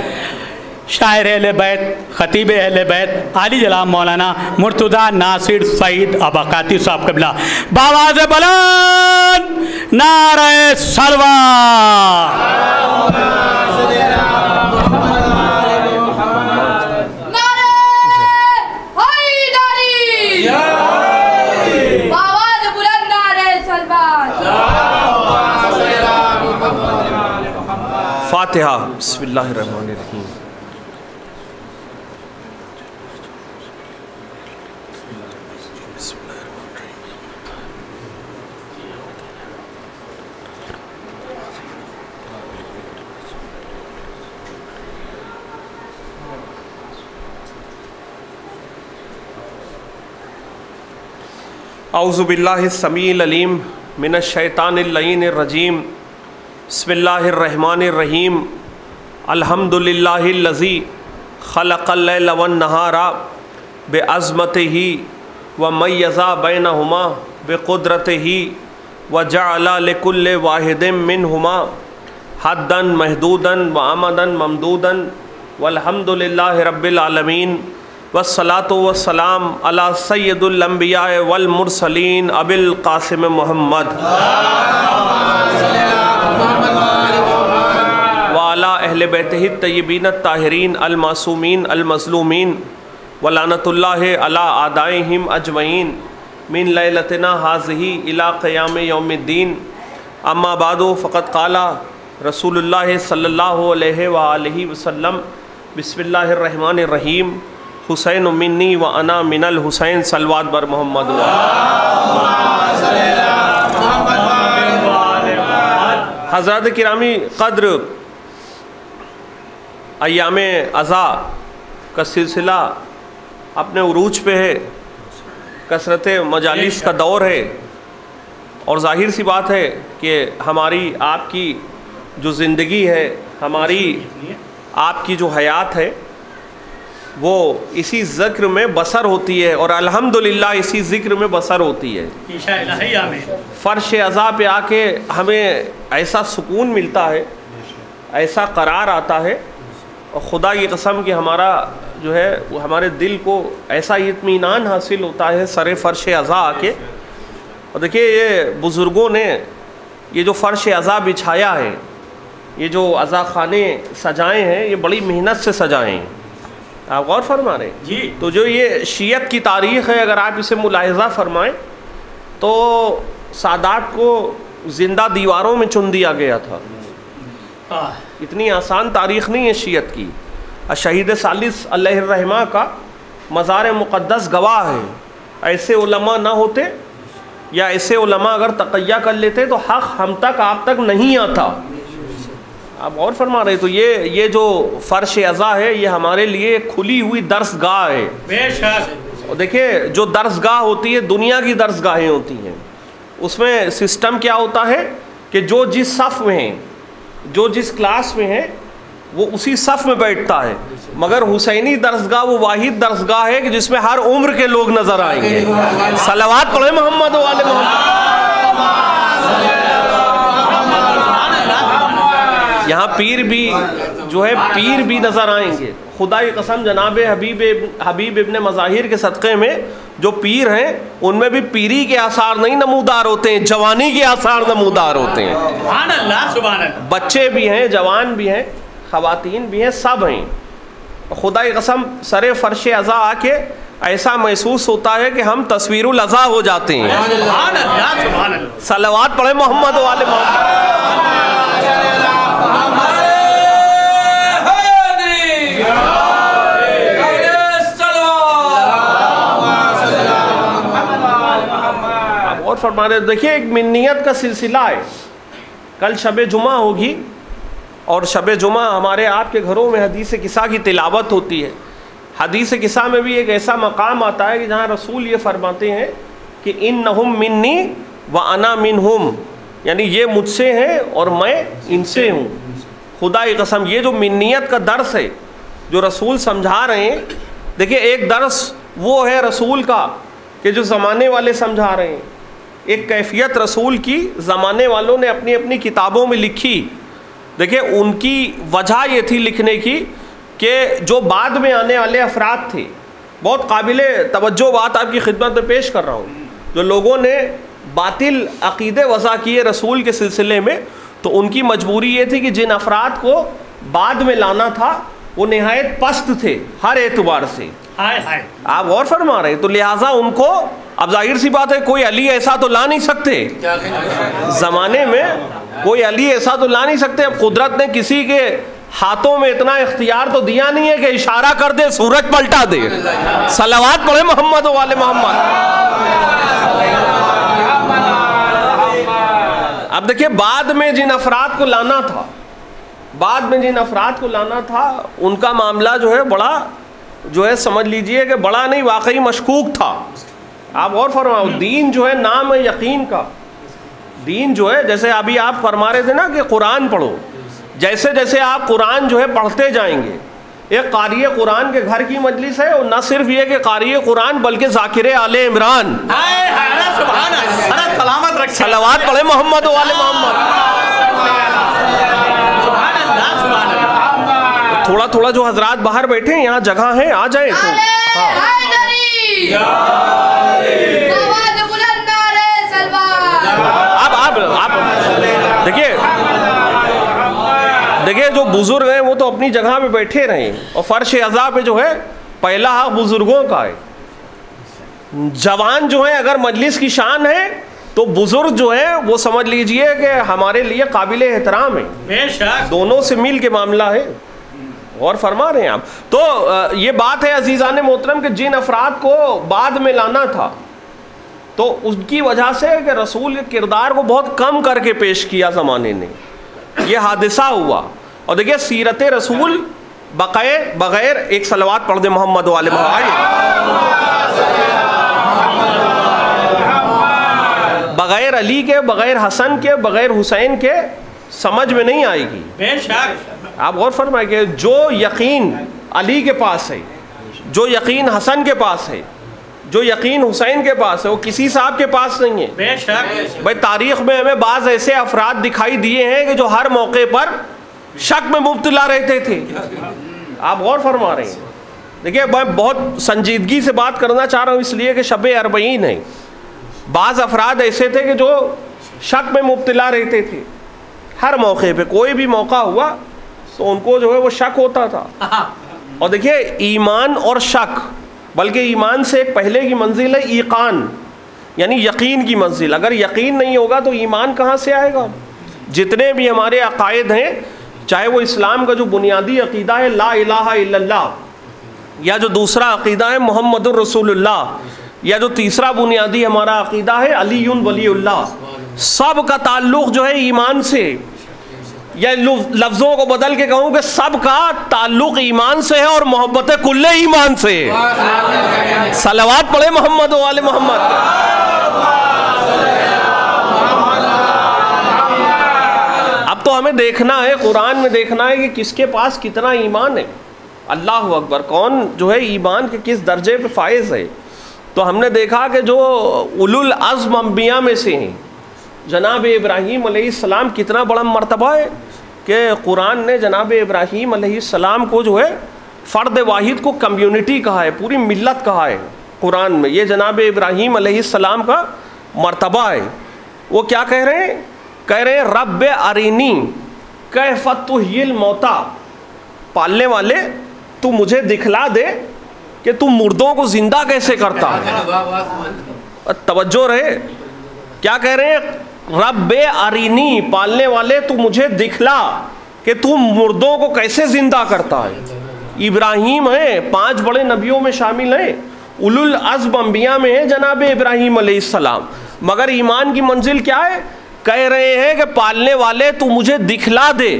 शायर अहले बैत, खतीब अहले बैत, आली जनाब मौलाना मुर्तज़ा नासिर सईद अबकाती साहब क़िबला। बावाज़ बुलंद नारे सलवा। फातिहा। बिस्मिल्लाहिर्रहमानिर्रहीम। औज़ु बिल्लाहि समीइल अलीम मिनश शैतानिर लईनिर रजीम। बिस्मिल्लाहिर्रहमानिर्रहीम। अल्हम्दुलिल्लाहिल्लज़ी खलक़ल लैला वन नहारा बिअज़मतिही व मय्यज़ा बैनहुमा बिक़ुद्रतिही व जअला लिकुल्लि वाहिदिन मिनहुमा हद्दन महदूदन व अमदन ममदूदन वल्हम्दुलिल्लाहि रब्बिल आलमीन वस्सलातु वस्सलाम अला सय्यिदुल अंबिया वल मुरसलीन अबिल क़ासिम मुहम्मद वाला अहले बैतिही तय्यबीन ताहिरीन अल मासूमीन अल मज़लूमीन वलानतुल्लाहि अला आदाइहिम अजमईन मिन लैलतिना हाज़िही इला क़याम यौमिद्दीन। अम्मा बादु फ़क़द क़ाला रसूलुल्लाह सल्लल्लाहु अलैहि व आलिहि वसल्लम। बिस्मिल्लाहिर्रहमानिर्रहीम। हुसैन मिन्नी व अना मिनल हुसैन सलवात बर मोहम्मद। हज़रात किरामी क़द्र अय्याम अज़ा का सिलसिला अपने उरूज पे है, कसरत मजालिस का दौर है, और ज़ाहिर सी बात है कि हमारी आपकी जो ज़िंदगी है, हमारी आपकी जो हयात है, वो इसी ज़िक्र में बसर होती है, और अल्हम्दुलिल्लाह इसी ज़िक्र में बसर होती है। फ़र्श अज़ा पे आके हमें ऐसा सुकून मिलता है, ऐसा करार आता है, और खुदा की कसम कि हमारा जो है वो हमारे दिल को ऐसा इत्मीनान हासिल होता है सरे फ़र्श अज़ा आके। और देखिए ये बुज़ुर्गों ने ये जो फ़र्श अज़ा बिछाया है, ये जो अज़ा खाने सजाए हैं, ये बड़ी मेहनत से सजाए हैं। आप गौर फरमा रहे जी। तो जो ये शियत की तारीख़ है, अगर आप इसे मुलाहिज़ा फरमाएं तो सादात को ज़िंदा दीवारों में चुन दिया गया था। इतनी आसान तारीख़ नहीं है शियत की। शहीद सालिस अलैहिर्रहमा का मज़ार मुक़द्दस गवाह है। ऐसे उलमा ना होते या ऐसे उलमा अगर तक़य्या कर लेते तो हक़ हम तक आप तक नहीं आता। आप और फरमा रहे। तो ये जो फ़र्श अज़ा है, ये हमारे लिए खुली हुई दर्सगाह है। बेशक। और देखिए जो दर्सगाह होती है, दुनिया की दर्सगाहें होती हैं, उसमें सिस्टम क्या होता है कि जो जिस सफ़ में है, जो जिस क्लास में है, वो उसी सफ़ में बैठता है। मगर हुसैनी दर्सगाह वो वाहिद दर्सगाह है कि जिसमें हर उम्र के लोग नज़र आएंगे। सलावत पढ़े मोहम्मद वाले मोहम्मद। यहाँ पीर भी जो है, पीर भी नज़र आएंगे। खुदा की कसम, जनाब हबीब इब्न मज़ाहिर के सदक़े में जो पीर हैं उनमें भी पीरी के आसार नहीं नमूदार होते हैं, जवानी के आसार नमूदार होते हैं। सुभान अल्लाह, सुभान अल्लाह। बच्चे भी हैं, जवान भी हैं, ख़वातीन भी हैं, सब हैं। खुदा की कसम सरे फ़र्श अज़ा आके ऐसा महसूस होता है कि हम तस्वीरुल अज़ा हो जाते हैं। सुभान अल्लाह, सुभान अल्लाह। सलावत पढ़े मोहम्मद वाले मोहम्मद। और फरमाने देखिए, एक मिन्नियत का सिलसिला है। कल शब जुमा होगी और शब जुमा हमारे आपके घरों में हदीस किस्सा की तिलावत होती है। हदीस किस्सा में भी एक ऐसा मकाम आता है कि जहाँ रसूल ये फरमाते हैं कि इन्नहुम मिन्नी व अना मिनहुम, यानी ये मुझसे हैं और मैं इनसे हूँ। खुदा की कसम, ये जो मिन्नियत का दर्स है जो रसूल समझा रहे हैं, देखिए एक दर्स वो है रसूल का कि जो ज़माने वाले समझा रहे हैं। एक कैफियत रसूल की ज़माने वालों ने अपनी अपनी किताबों में लिखी। देखिए उनकी वजह ये थी लिखने की कि जो बाद में आने वाले अफराद थे, बहुत काबिल तवज्जो बात आपकी खिदमत में पेश कर रहा हूँ, जो लोगों ने बातिल अक़ीदे वज़ा किए रसूल के सिलसिले में, तो उनकी मजबूरी ये थी कि जिन अफराद को बाद में लाना था वो नहायत पस्त थे हर एतबार से। आप गौर फरमा रहे। तो लिहाजा उनको, अब जाहिर सी बात है कोई अली ऐसा तो ला नहीं सकते, ज़माने में कोई अली ऐसा तो ला नहीं सकते। अब कुदरत ने किसी के हाथों में इतना इख्तियार तो दिया नहीं है कि इशारा कर दे सूरज पलटा दे। सलावत पढ़े मोहम्मद वाले मोहम्मद। अब देखिए बाद में जिन अफराद को लाना था, बाद में जिन अफराद को लाना था, उनका मामला जो है बड़ा, जो है समझ लीजिए कि बड़ा नहीं, वाकई मशकूक था। आप और फरमाओ, दीन जो है नाम है यकीन का। दीन जो है, जैसे अभी आप फरमा रहे थे ना कि कुरान पढ़ो, जैसे जैसे आप कुरान जो है पढ़ते जाएंगे, एक कारी कुरान के घर की मजलिस है, और न सिर्फ ये कि कारी कुरान बल्कि ज़ाकिर आले इमरान। सलावत पढ़े मोहम्मद वाले मोहम्मद। थोड़ा थोड़ा जो हजरात बाहर बैठे हैं, यहाँ जगह है, आ जाए तो। आप देखिए जो बुजुर्ग हैं वो तो अपनी जगह पे बैठे रहे, और फर्श अज़ा पे जो है पहला हक बुजुर्गों का है। जवान जो है अगर मजलिस की शान है, तो बुजुर्ग जो है वो समझ लीजिए कि हमारे लिए काबिल एहतराम है। बेशक दोनों से मिल के मामला है। और फरमा रहे हैं आप। तो ये बात है अजीज़ान मोहतरम कि जिन अफराद को बाद में लाना था, तो उसकी वजह से कि रसूल के किरदार को बहुत कम करके पेश किया ज़माने ने, ये हादिसा हुआ। और देखिए सीरत रसूल बगैर एक सलवात पढ़ दे मोहम्मद वाले बगैर अली के, बगैर हसन के, बगैर हुसैन के समझ में नहीं आएगी। बेशक आप गौर फरमाइए, जो यकीन अली के पास है, जो यकीन हसन के पास है, जो यकीन हुसैन के पास है, वो किसी साहब के पास नहीं है। बेशक भाई तारीख में हमें बाज़ ऐसे अफराद दिखाई दिए हैं कि जो हर मौके पर शक में मुब्तला रहते थे। आप गौर फरमा रहे हैं। देखिए मैं बहुत संजीदगी से बात करना चाह रहा हूँ, इसलिए कि शब अरबईन है। बाज़ अफराद ऐसे थे कि जो शक में मुब्तला रहते थे, हर मौके पे कोई भी मौका हुआ तो उनको जो है वो शक होता था। और देखिए ईमान और शक, बल्कि ईमान से एक पहले की मंजिल है ईकान, यानी यकीन की मंजिल। अगर यकीन नहीं होगा तो ईमान कहाँ से आएगा। जितने भी हमारे अकायद हैं, चाहे वो इस्लाम का जो बुनियादी अकीदा है ला इलाहा इल्लल्लाह, या जो दूसरा अकीदा है मोहम्मदुर रसूलुल्लाह, या जो तीसरा बुनियादी हमारा अकीदा है अलीयुन वलीउल्लाह, सब का ताल्लुक़ जो है ईमान से, या लफ्ज़ों को बदल के कहूँ कि सब का ताल्लुक़ ईमान से है और मोहब्बत कुल्ले ईमान से है। सलवात पढ़े मोहम्मद वाले मोहम्मद। अब तो हमें देखना है, कुरान में देखना है कि किसके पास कितना ईमान है। अल्लाह अकबर, कौन जो है ईमान के किस दर्जे पे फाइज है। तो हमने देखा कि जो उलुल अज़्म अंबिया में से हैं, जनाब इब्राहीम अलैहिस्सलाम, कितना बड़ा मर्तबा है कि कुरान ने जनाब इब्राहीम अलैहिस्सलाम को जो है फ़र्द वाहिद को कम्युनिटी कहा है, पूरी मिल्लत कहा है कुरान में। ये जनाब इब्राहीम अलैहिस्सलाम का मर्तबा है। वो क्या कह रहे हैं? कह रहे हैं रब्बे अरीनी कैफ़ तुह्यिल मौता, पालने वाले तू मुझे दिखला दे कि तू मुर्दों को जिंदा कैसे करता है। तवज्जो रहे, क्या कह रहे हैं? रब्बे अरीनी, पालने वाले तू मुझे दिखला कि तू मुर्दों को कैसे जिंदा करता है। इब्राहीम है, 5 बड़े नबियों में शामिल हैं, उलुल अज़्म अंबिया में है जनाब इब्राहीम अलैहिस्सलाम, मगर ईमान की मंजिल क्या है? कह रहे हैं कि पालने वाले तू मुझे दिखला दे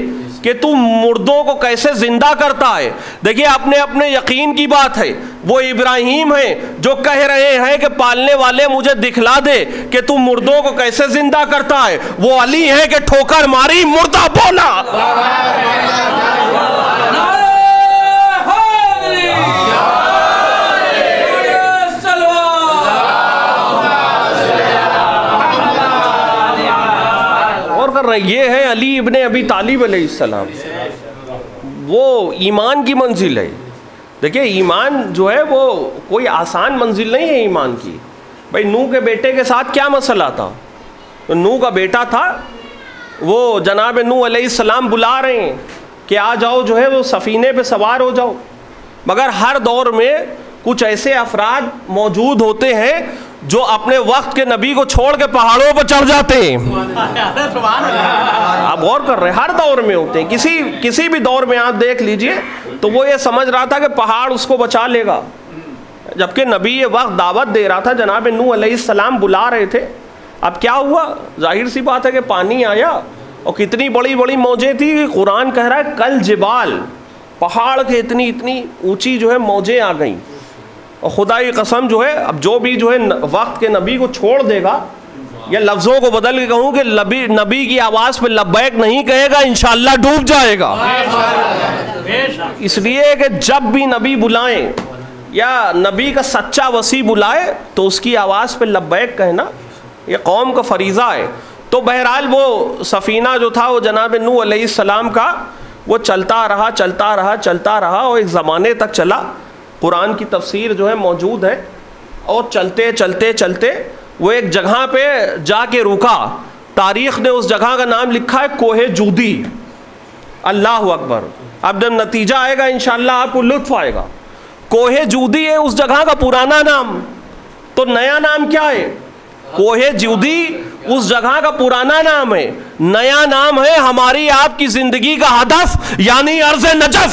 कि तू मुर्दों को कैसे जिंदा करता है। देखिए अपने अपने यकीन की बात है। वो इब्राहीम है जो कह रहे हैं कि पालने वाले मुझे दिखला दे कि तू मुर्दों को कैसे जिंदा करता है। वो अली है कि ठोकर मारी मुर्दा बोला। ये है अली इब्ने अबी तालिब अलैहिस्सलाम। वो ईमान की मंजिल है। देखिए ईमान जो है वो कोई आसान मंजिल नहीं है ईमान की। भाई नूह के बेटे के साथ क्या मसला था? तो नूह का बेटा था, वो जनाब नूह अलैहिस्सलाम बुला रहे हैं कि आ जाओ, जो है वो सफ़ीने पे सवार हो जाओ। मगर हर दौर में कुछ ऐसे अफराद मौजूद होते हैं जो अपने वक्त के नबी को छोड़ के पहाड़ों पर चढ़ जाते हैं। आप गौर कर रहे हैं, हर दौर में होते हैं। किसी भी दौर में आप देख लीजिए तो वो ये समझ रहा था कि पहाड़ उसको बचा लेगा, जबकि नबी ये वक्त दावत दे रहा था। जनाब नूह अलैहिस्सलाम बुला रहे थे। अब क्या हुआ? जाहिर सी बात है कि पानी आया और कितनी बड़ी बड़ी मौजें थी कि कुरान कह रहा है कल जिबाल, पहाड़ के इतनी इतनी ऊंची जो है मौजें आ गई। और खुदा की कसम जो है, अब जो भी जो है वक्त के नबी को छोड़ देगा, या लफ्ज़ों को बदल के कहूँ कि नबी की आवाज़ पे लब्बैक नहीं कहेगा, इंशाअल्लाह डूब जाएगा। इसलिए कि जब भी नबी बुलाएं या नबी का सच्चा वसी बुलाए तो उसकी आवाज़ पे लब्बैक कहना ये कौम का फरीज़ा है। तो बहरहाल वो सफ़ीना जो था वो जनाब नूह अलैहिस्सलाम का, वो चलता रहा और एक ज़माने तक चला। कुरान की तफसीर जो है मौजूद है। और चलते वो एक जगह पे जाके रुका। तारीख़ ने उस जगह का नाम लिखा है कोहे जूदी। अल्लाह अकबर। अब जब नतीजा आएगा इंशाअल्लाह आपको लुत्फ़ आएगा। कोहे जूदी है उस जगह का पुराना नाम, तो नया नाम क्या है? कोहे जूदी उस जगह का पुराना नाम है, नया नाम है हमारी आपकी जिंदगी का हदफ, यानी अर्ज़ नजफ।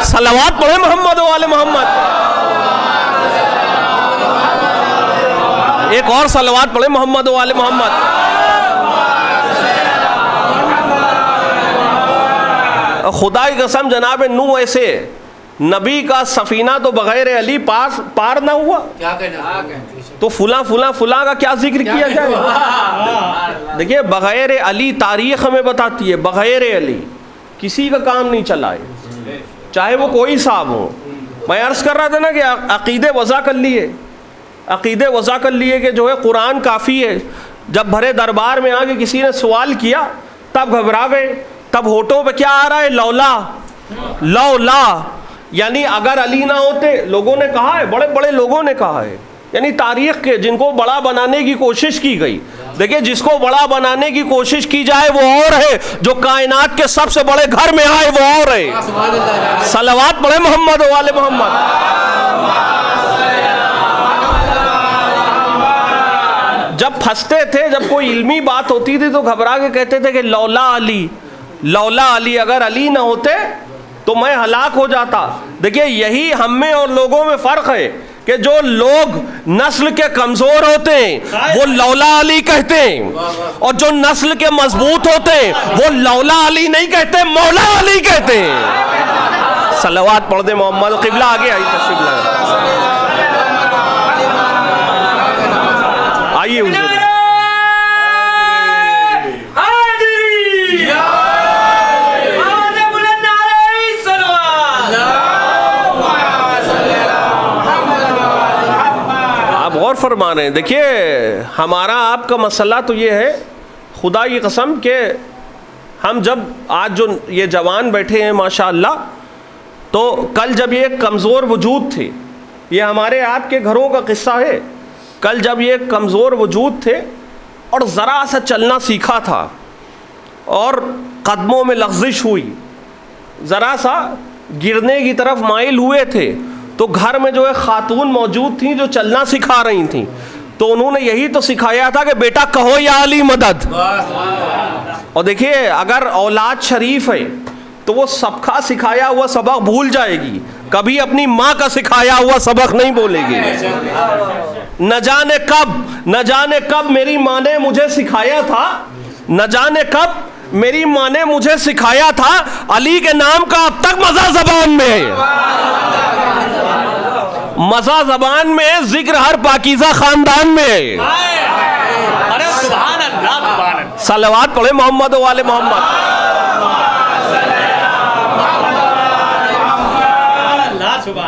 सलवात पढ़े मोहम्मद वाले मोहम्मद। एक और सलवात पढ़े मोहम्मद वाले मोहम्मद। और खुदा की कसम जनाब नूह ऐसे नबी का सफीना तो बगैर अली पार ना हुआ, क्या तो फुला फुला फुला का क्या जिक्र किया जाए। देखिए बगैर अली तारीख हमें बताती है, बगैर अली किसी का काम नहीं चला है, चाहे वो कोई साहब हो। मैं अर्ज़ कर रहा था ना कि अक़ीदे वज़ा कर लिए, अक़ीदे वज़ा कर लिए कि जो है कुरान काफ़ी है। जब भरे दरबार में आके किसी ने सवाल किया तब घबरा गए, तब होठों पे क्या आ रहा है, लौला लौला, यानी अगर अली ना होते, लोगों ने कहा है, बड़े बड़े लोगों ने कहा है, यानी तारीख के जिनको बड़ा बनाने की कोशिश की गई। देखिए जिसको बड़ा बनाने की कोशिश की जाए वो और है, जो कायनात के सबसे बड़े घर में आए वो और है। सलवात पढ़े मोहम्मद वाले मोहम्मद। जब फंसते थे, जब कोई इल्मी बात होती थी तो घबरा के कहते थे कि लौला अली, लौला अली, अगर अली ना होते तो मैं हलाक हो जाता। देखिए यही हम में और लोगों में फर्क है कि जो लोग नस्ल के कमजोर होते हैं वो लौला अली कहते हैं, और जो नस्ल के मजबूत होते हैं वो लौला अली नहीं कहते, मौला अली कहते हैं। सलवात पढ़ दे मोहम्मद। क़िबला आगे आई, तशरीफ आइए हुजूर। और फरमा रहे हैं। देखिए हमारा आपका मसला तो ये है, खुदा की कसम के हम जब आज जो ये जवान बैठे हैं माशाअल्लाह, तो कल जब ये कमज़ोर वजूद थे, ये हमारे आपके घरों का किस्सा है, कल जब ये कमज़ोर वजूद थे और ज़रा सा चलना सीखा था और कदमों में लग़ज़िश हुई, ज़रा सा गिरने की तरफ माइल हुए थे, तो घर में जो है खातून मौजूद थी जो चलना सिखा रही थी, तो उन्होंने यही तो सिखाया था कि बेटा कहो या अली मदद। और देखिए अगर औलाद शरीफ है तो वो सबका सिखाया हुआ सबक भूल जाएगी, कभी अपनी माँ का सिखाया हुआ सबक नहीं बोलेगी। न जाने कब मेरी माँ ने मुझे सिखाया था, न जाने कब मेरी माँ ने मुझे सिखाया था, अली के नाम का अब तक मजा जबान में है, मजा जबान में है, जिक्र हर पाकीज़ा खानदान में है। अरे सुभान अल्लाह, सुभान अल्लाह। सलवात पढ़े मोहम्मद वाले मोहम्मद।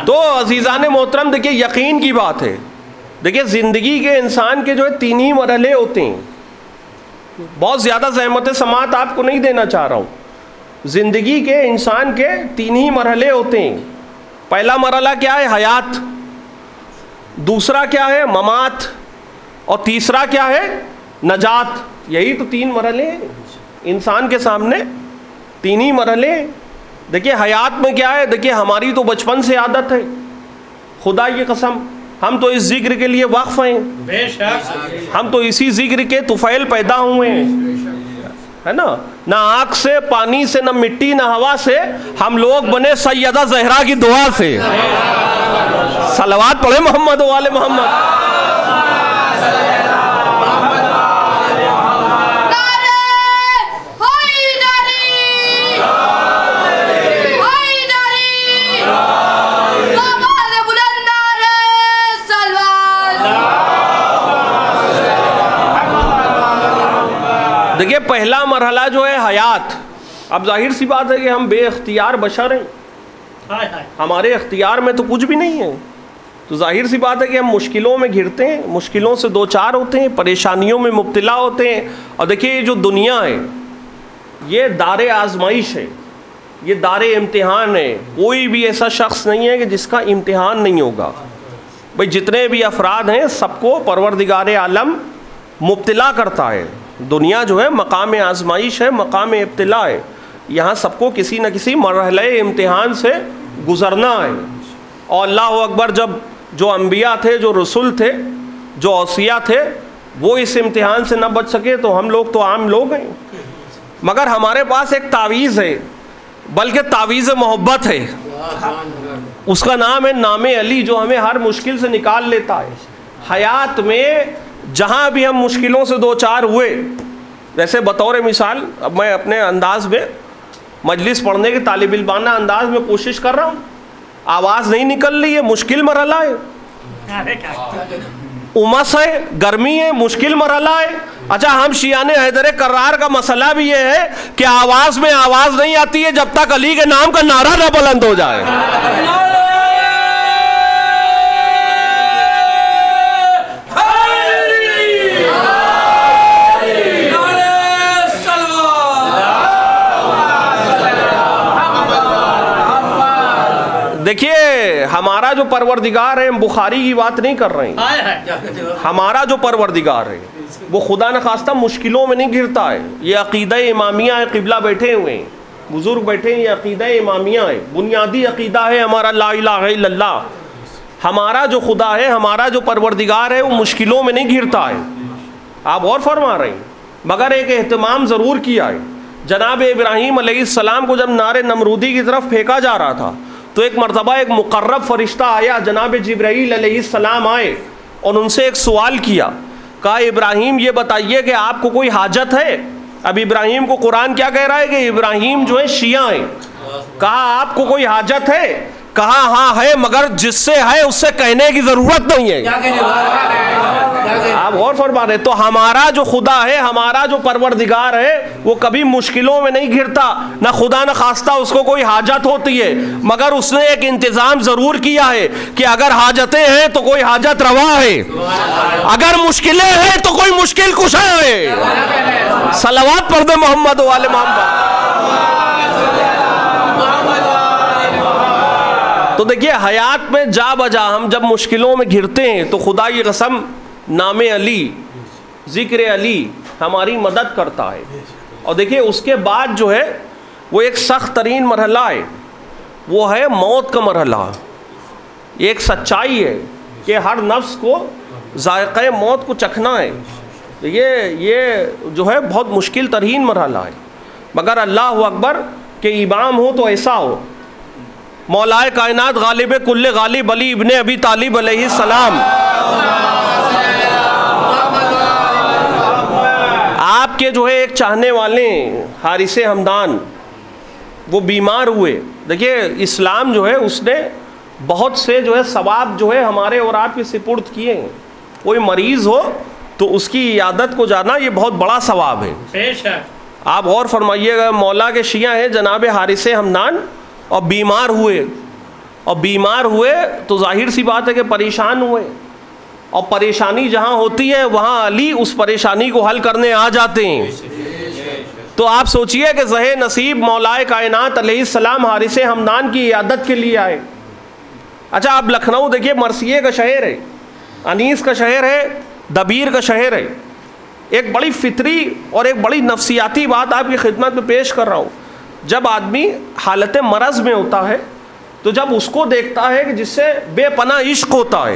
तो अजीज़ान मोहतरम देखिए यकीन की बात है, देखिए ज़िंदगी के इंसान के जो है 3 ही मरहले होते हैं। बहुत ज़्यादा ज़हमत समात आपको नहीं देना चाह रहा हूँ। ज़िंदगी के इंसान के 3 ही मरहले होते हैं। पहला मरहला क्या है, हयात, दूसरा क्या है, ममात, और तीसरा क्या है, नजात। यही तो 3 मरहले हैं इंसान के सामने, 3 ही मरहले। देखिए हयात में क्या है, देखिए हमारी तो बचपन से आदत है, खुदा की कसम हम तो इस जिक्र के लिए वक्फ हैं, बेशक हम तो इसी जिक्र के तुफैल पैदा हुए हैं, है ना आँख से, पानी से, न मिट्टी, न हवा से, हम लोग बने सैयदा ज़हरा की दुआ से। सलवात पढ़े मोहम्मद वाले मोहम्मद। देखिए पहला मरहला जो है हयात, अब जाहिर सी बात है कि हम बेख्तियार बशर हैं, हमारे इख्तियार में तो कुछ भी नहीं है, तो जाहिर सी बात है कि हम मुश्किलों में घिरते हैं, मुश्किलों से दो चार होते हैं, परेशानियों में मुब्तला होते हैं। और देखिए ये जो दुनिया है ये दारे आजमाइश है, ये दारे इम्तिहान है, कोई भी ऐसा शख्स नहीं है कि जिसका इम्तिहान नहीं होगा। भाई जितने भी अफराद हैं सबको परवरदिगार आलम मुब्तला करता है। दुनिया जो है मकाम आजमाइश है, मकाम इब्तिला है, यहाँ सबको किसी न किसी मरहले इम्तिहान से गुज़रना है। और अल्लाह अकबर, जब जो अम्बिया थे, जो रसूल थे, जो औसिया थे, वो इस इम्तिहान से न बच सके तो हम लोग तो आम लोग हैं। मगर हमारे पास एक तावीज़ है, बल्कि तावीज़ मोहब्बत है, उसका नाम है नाम अली, जो हमें हर मुश्किल से निकाल लेता है। हयात में जहाँ भी हम मुश्किलों से दो चार हुए, वैसे बतौर मिसाल अब मैं अपने अंदाज में मजलिस पढ़ने के तालिब इल्माना अंदाज में कोशिश कर रहा हूँ, आवाज़ नहीं निकल रही है, मुश्किल मरहला है, उमस है, गर्मी है, मुश्किल मरहला है। अच्छा, हम शियाने हैदर कर्रार का मसला भी ये है कि आवाज़ में आवाज़ नहीं आती है जब तक अली के नाम का नारा ना बुलंद हो जाए। देखिए, हमारा जो परवरदिगार है, हम बुखारी की बात नहीं कर रहे हैं, हमारा जो परवरदिगार है वो खुदा न खास्ता मुश्किलों में नहीं घिरता है। ये अकीदा इमामिया है, क़िबला बैठे हुए हैं, बुज़ुर्ग बैठे हैं, ये अकीदा इमामिया है, बुनियादी अकीदा है हमारा ला इलाहा इल्लल्लाह। हमारा जो खुदा है, हमारा जो परवरदिगार है वो मुश्किलों में नहीं घिरता है। आप और फरमा रहे हैं, मगर एक एहतमाम ज़रूर किया है। जनाब इब्राहीम अलैहिस्सलाम को जब नारे नमरूदी की तरफ फेंका जा रहा था तो एक मरतबा एक मुकर्रब फरिश्ता आया, जनाब जिब्राईल अलैहिस्सलाम आए और उनसे एक सवाल किया, कहा इब्राहीम ये बताइए कि आपको कोई हाजत है। अब इब्राहीम को कुरान क्या कह रहा है कि इब्राहीम जो है शिया है। कहा आपको कोई हाजत है? कहा हाँ है, मगर जिससे है उससे कहने की जरूरत नहीं है। आप गौर फरमा रहे। तो हमारा जो खुदा है, हमारा जो परवरदिगार है, वो कभी मुश्किलों में नहीं घिरता, ना खुदा न खास्ता उसको कोई हाजत होती है, मगर उसने एक इंतजाम जरूर किया है कि अगर हाजतें हैं तो कोई हाजत रवा है, अगर मुश्किलें हैं तो कोई मुश्किल कुशा है। सलवात पढ़ दे मोहम्मद वाले मोहम्मद। तो देखिए, हयात में जा बजा हम जब मुश्किलों में घिरते हैं तो खुदा की कसम नामे अली, ज़िक्र अली हमारी मदद करता है। और देखिए, उसके बाद जो है वो एक सख्त तरीन मरहला है, वो है मौत का मरहला। एक सच्चाई है कि हर नफ्स को ज़ायक़े मौत को चखना है। तो ये जो है बहुत मुश्किल तरीन मरहला है, मगर अल्लाह अकबर के इमाम हो तो ऐसा हो। मौलाए कायनात गालिब कुल्ले गालिब अली इब्ने अबी तालिब अलैहिस्सलाम, आपके जो है एक चाहने वाले हारिसे हमदान वो बीमार हुए। देखिए, इस्लाम जो है उसने बहुत से जो है सवाब जो है हमारे और आपके सिपुर्द किए हैं। कोई मरीज़ हो तो उसकी इयादत को जाना ये बहुत बड़ा सवाब है। आप गौर फरमाइएगा, मौला के शिया हैं जनाब हारिसे हमदान, और बीमार हुए तो जाहिर सी बात है कि परेशान हुए, और परेशानी जहाँ होती है वहाँ अली उस परेशानी को हल करने आ जाते हैं। तो आप सोचिए कि ज़हे नसीब मौलाए कायनात अलैहिस्सलाम हारिसे हमदान की इयादत के लिए आए। अच्छा, आप लखनऊ देखिए, मरसिये का शहर है, अनीस का शहर है, दबीर का शहर है। एक बड़ी फितरी और एक बड़ी नफ्सियाती बात आपकी खिदमत में पेश कर रहा हूँ। जब आदमी हालत मरज़ में होता है तो जब उसको देखता है कि जिससे बेपना इश्क होता है,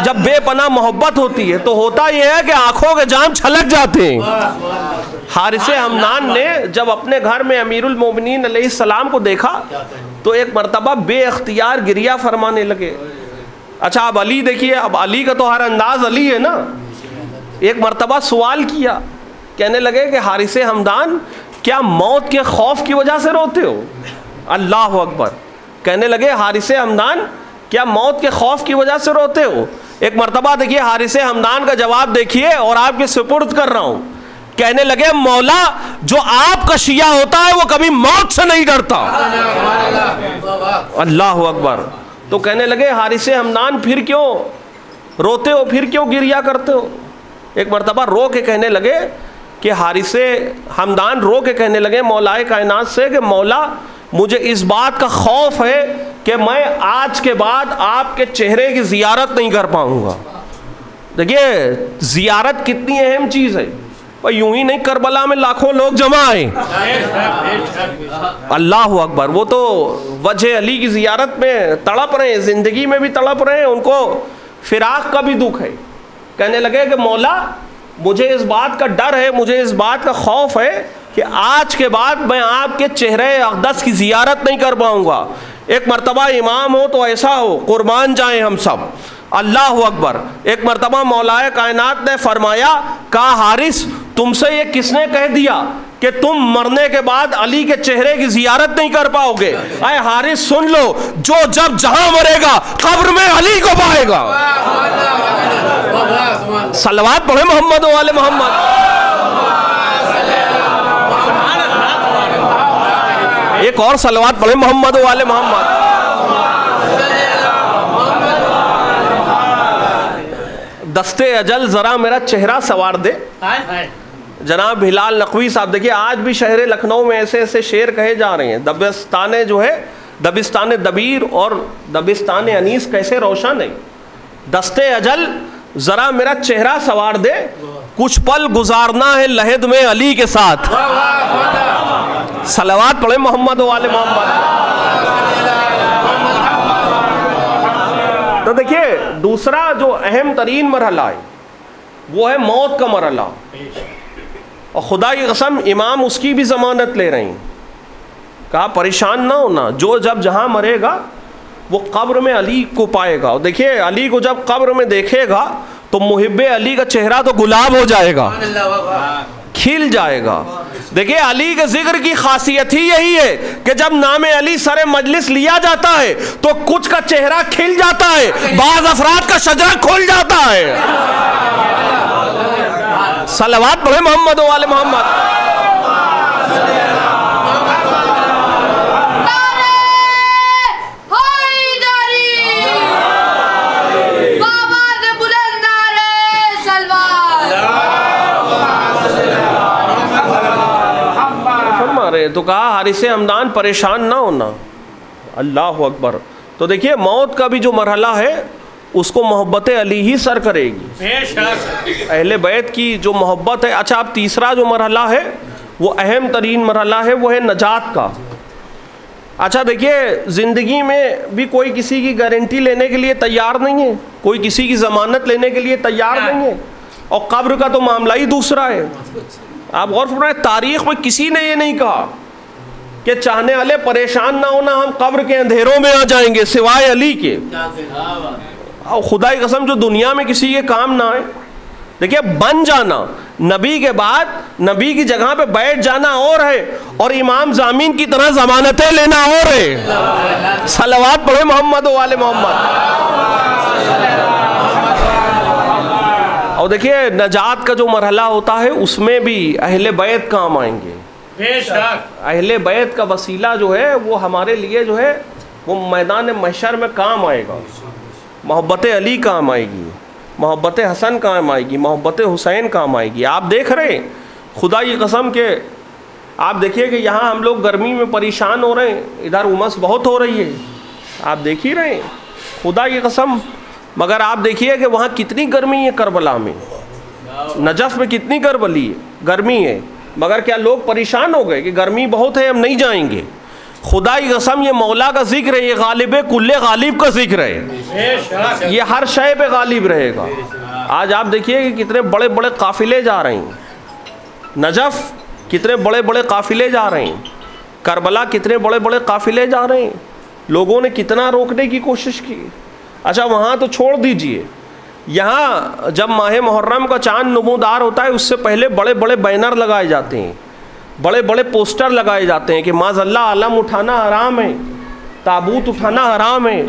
जब बेपना मोहब्बत होती है, तो होता यह है कि आंखों के जाम छलक जाते हैं। हारिसे हमदान ने जब अपने घर में अमीरुल मोमिनीन अलैहिस्सलाम को देखा तो एक मरतबा बेअख्तियार गिरिया फरमाने लगे। अच्छा, अब अली देखिए, अब अली का तो हर अंदाज अली है ना। एक मरतबा सवाल किया, कहने लगे कि हारिसे हमदान, क्या मौत के खौफ की वजह से रोते हो? अल्लाह अकबर। कहने लगे, हारिसे हमदान, क्या मौत के खौफ की वजह से रोते हो? एक मरतबा देखिए, हारिसे हमदान का जवाब देखिए और आपके सुपुर्द कर रहा हूँ। कहने लगे, मौला जो आपका शिया होता है वो कभी मौत से नहीं डरता। अल्लाह अकबर। तो कहने लगे, हारिसे हमदान फिर क्यों रोते हो, फिर क्यों गिरिया करते हो? एक मरतबा रो के कहने लगे कि हारिसे हमदान रो के कहने लगे मौलाए कायनात से कि मौला, मुझे इस बात का खौफ है कि मैं आज के बाद आपके चेहरे की ज़ियारत नहीं कर पाऊँगा। देखिए, ज़ियारत कितनी अहम चीज़ है। और यूं ही नहीं, करबला में लाखों लोग जमा आए। अल्लाह अकबर। वो तो वजह अली की ज़ियारत में तड़प रहे हैं, ज़िंदगी में भी तड़प रहे हैं, उनको फिराक का भी दुख है। कहने लगे कि मौला, मुझे इस बात का डर है, मुझे इस बात का खौफ है कि आज के बाद मैं आपके चेहरे अक़दस की ज़ियारत नहीं कर पाऊँगा। एक मरतबा इमाम हो तो ऐसा हो, कुर्बान जाएं हम सब। अल्लाह अकबर। एक मरतबा मौलाए कायनात ने फरमाया, कहा हारिस, तुमसे ये किसने कह दिया कि तुम मरने के बाद अली के चेहरे की जियारत नहीं कर पाओगे। अरे हारिस सुन लो, जो जब जहां मरेगा कब्र में अली को पाएगा। सलवात पढ़े मोहम्मद वाले मोहम्मद। एक और सलवात पढ़े मोहम्मद वाले मोहम्मद। दस्ते अजल जरा मेरा चेहरा सवार दे। जनाब हिलाल नकवी साहब, देखिए आज भी शहर लखनऊ में ऐसे ऐसे शेर कहे जा रहे हैं। दबिस्तान जो है, दबिस्तान दबीर और दबिस्तान अनीस कैसे रोशन है। दस्ते अजल जरा मेरा चेहरा सवार दे, कुछ पल गुजारना है लहद में अली के साथ। सलवात पढ़े मोहम्मद वाले मोहम्मद। तो देखिए दूसरा जो अहम तरीन मरहला है वो है मौत का मरहला, और खुदा की कसम इमाम उसकी भी ज़मानत ले रहे हैं। कहा परेशान ना होना, जो जब जहाँ मरेगा वो कब्र में अली को पाएगा। और देखिए अली को जब कब्र में देखेगा तो मुहिब्बे अली का चेहरा तो गुलाब हो जाएगा, खिल जाएगा। देखिए अली के जिक्र की खासियत ही यही है कि जब नाम अली सरे मजलिस लिया जाता है तो कुछ का चेहरा खिल जाता है, बाज़ अफराद का शजरा खुल जाता है। सलवात पढ़े मोहम्मद वाले मोहम्मद। तो कहा हारिस हमदान परेशान ना होना, अल्लाह अकबर। तो देखिए मौत का भी जो मरहला है उसको मोहब्बत अली ही सर करेगी, अहले बैत की जो मोहब्बत है। अच्छा अब तीसरा जो मरहला है वो अहम तरीन मरहला है, वो है नजात का। अच्छा देखिए ज़िंदगी में भी कोई किसी की गारंटी लेने के लिए तैयार नहीं है, कोई किसी की ज़मानत लेने के लिए तैयार नहीं है, और कब्र का तो मामला ही दूसरा है। आप गौर फरमाएं, तारीख में किसी ने ये नहीं कहा कि चाहने वाले परेशान ना होना, हम कब्र के अंधेरों में आ जाएंगे, सिवाय अली के। और खुदा की कसम जो दुनिया में किसी के काम ना आए। देखिए बन जाना नबी के बाद नबी की जगह पे बैठ जाना और है, और इमाम जामीन की तरह जमानतें लेना और है। सलवात पढ़े मोहम्मद वाले मोहम्मद। और देखिए नजात का जो मरहला होता है उसमें भी अहले बैत काम आएंगे। अहले बैत का वसीला जो है वो हमारे लिए जो है वो मैदान महशर में काम आएगा। मोहब्बत अली काम आएगी, मोहब्बत हसन काम आएगी, मोहब्बत हुसैन काम आएगी। आप देख रहे हैं खुदा की कसम के, आप देखिए कि यहाँ हम लोग गर्मी में परेशान हो रहे हैं, इधर उमस बहुत हो रही है, आप देख ही रहे हैं खुदा की कसम। मगर आप देखिए कि वहाँ कितनी गर्मी है, करबला में, नजफ़ में कितनी गर्मी है, मगर क्या लोग परेशान हो गए कि गर्मी बहुत है हम नहीं जाएंगे। खुदा की कसम ये मौला का जिक्र है, ये गालिब कुल्ले गालिब का जिक्र है, ये हर शय पे गालिब रहेगा। आज आप देखिए कि कितने बड़े बड़े काफिले जा रहे हैं, नजफ़ कितने बड़े बड़े काफिले जा रहे हैं, करबला कितने बड़े बड़े काफिले जा रहे हैं, लोगों ने कितना रोकने की कोशिश की। अच्छा वहाँ तो छोड़ दीजिए, यहाँ जब माह मुहर्रम का चांद नमूदार होता है उससे पहले बड़े बड़े बैनर लगाए जाते हैं, बड़े बड़े पोस्टर लगाए जाते हैं कि माज़अल्लाह आलम उठाना हराम है, ताबूत उठाना हराम है,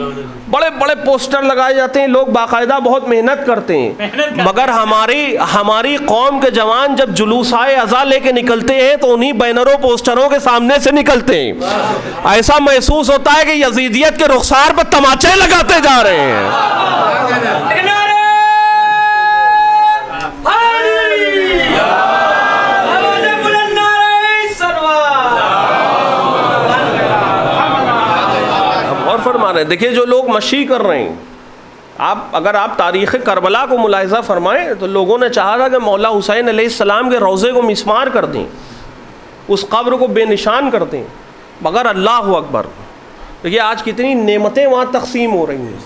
बड़े बड़े पोस्टर लगाए जाते हैं। लोग बाकायदा बहुत मेहनत करते हैं, मगर हमारी कौम के जवान जब जुलूसाए अज़ा लेके निकलते हैं तो उन्हीं बैनरों पोस्टरों के सामने से निकलते हैं। ऐसा महसूस होता है कि यजीदियत के रुखसार पर तमाचे लगाते जा रहे हैं। देखिए जो लोग मशी कर रहे हैं, अगर आप तारीख़ करबला को मुलाहिज़ा फरमाएं तो लोगों ने चाहा था कि मौला हुसैन अलैहिस्सलाम के रोज़े को मिस्मार कर दें, उस कब्र को बेनिशान कर दें, मगर अल्लाह अकबर। देखिए आज कितनी नेमतें वहाँ तकसीम हो रही हैं,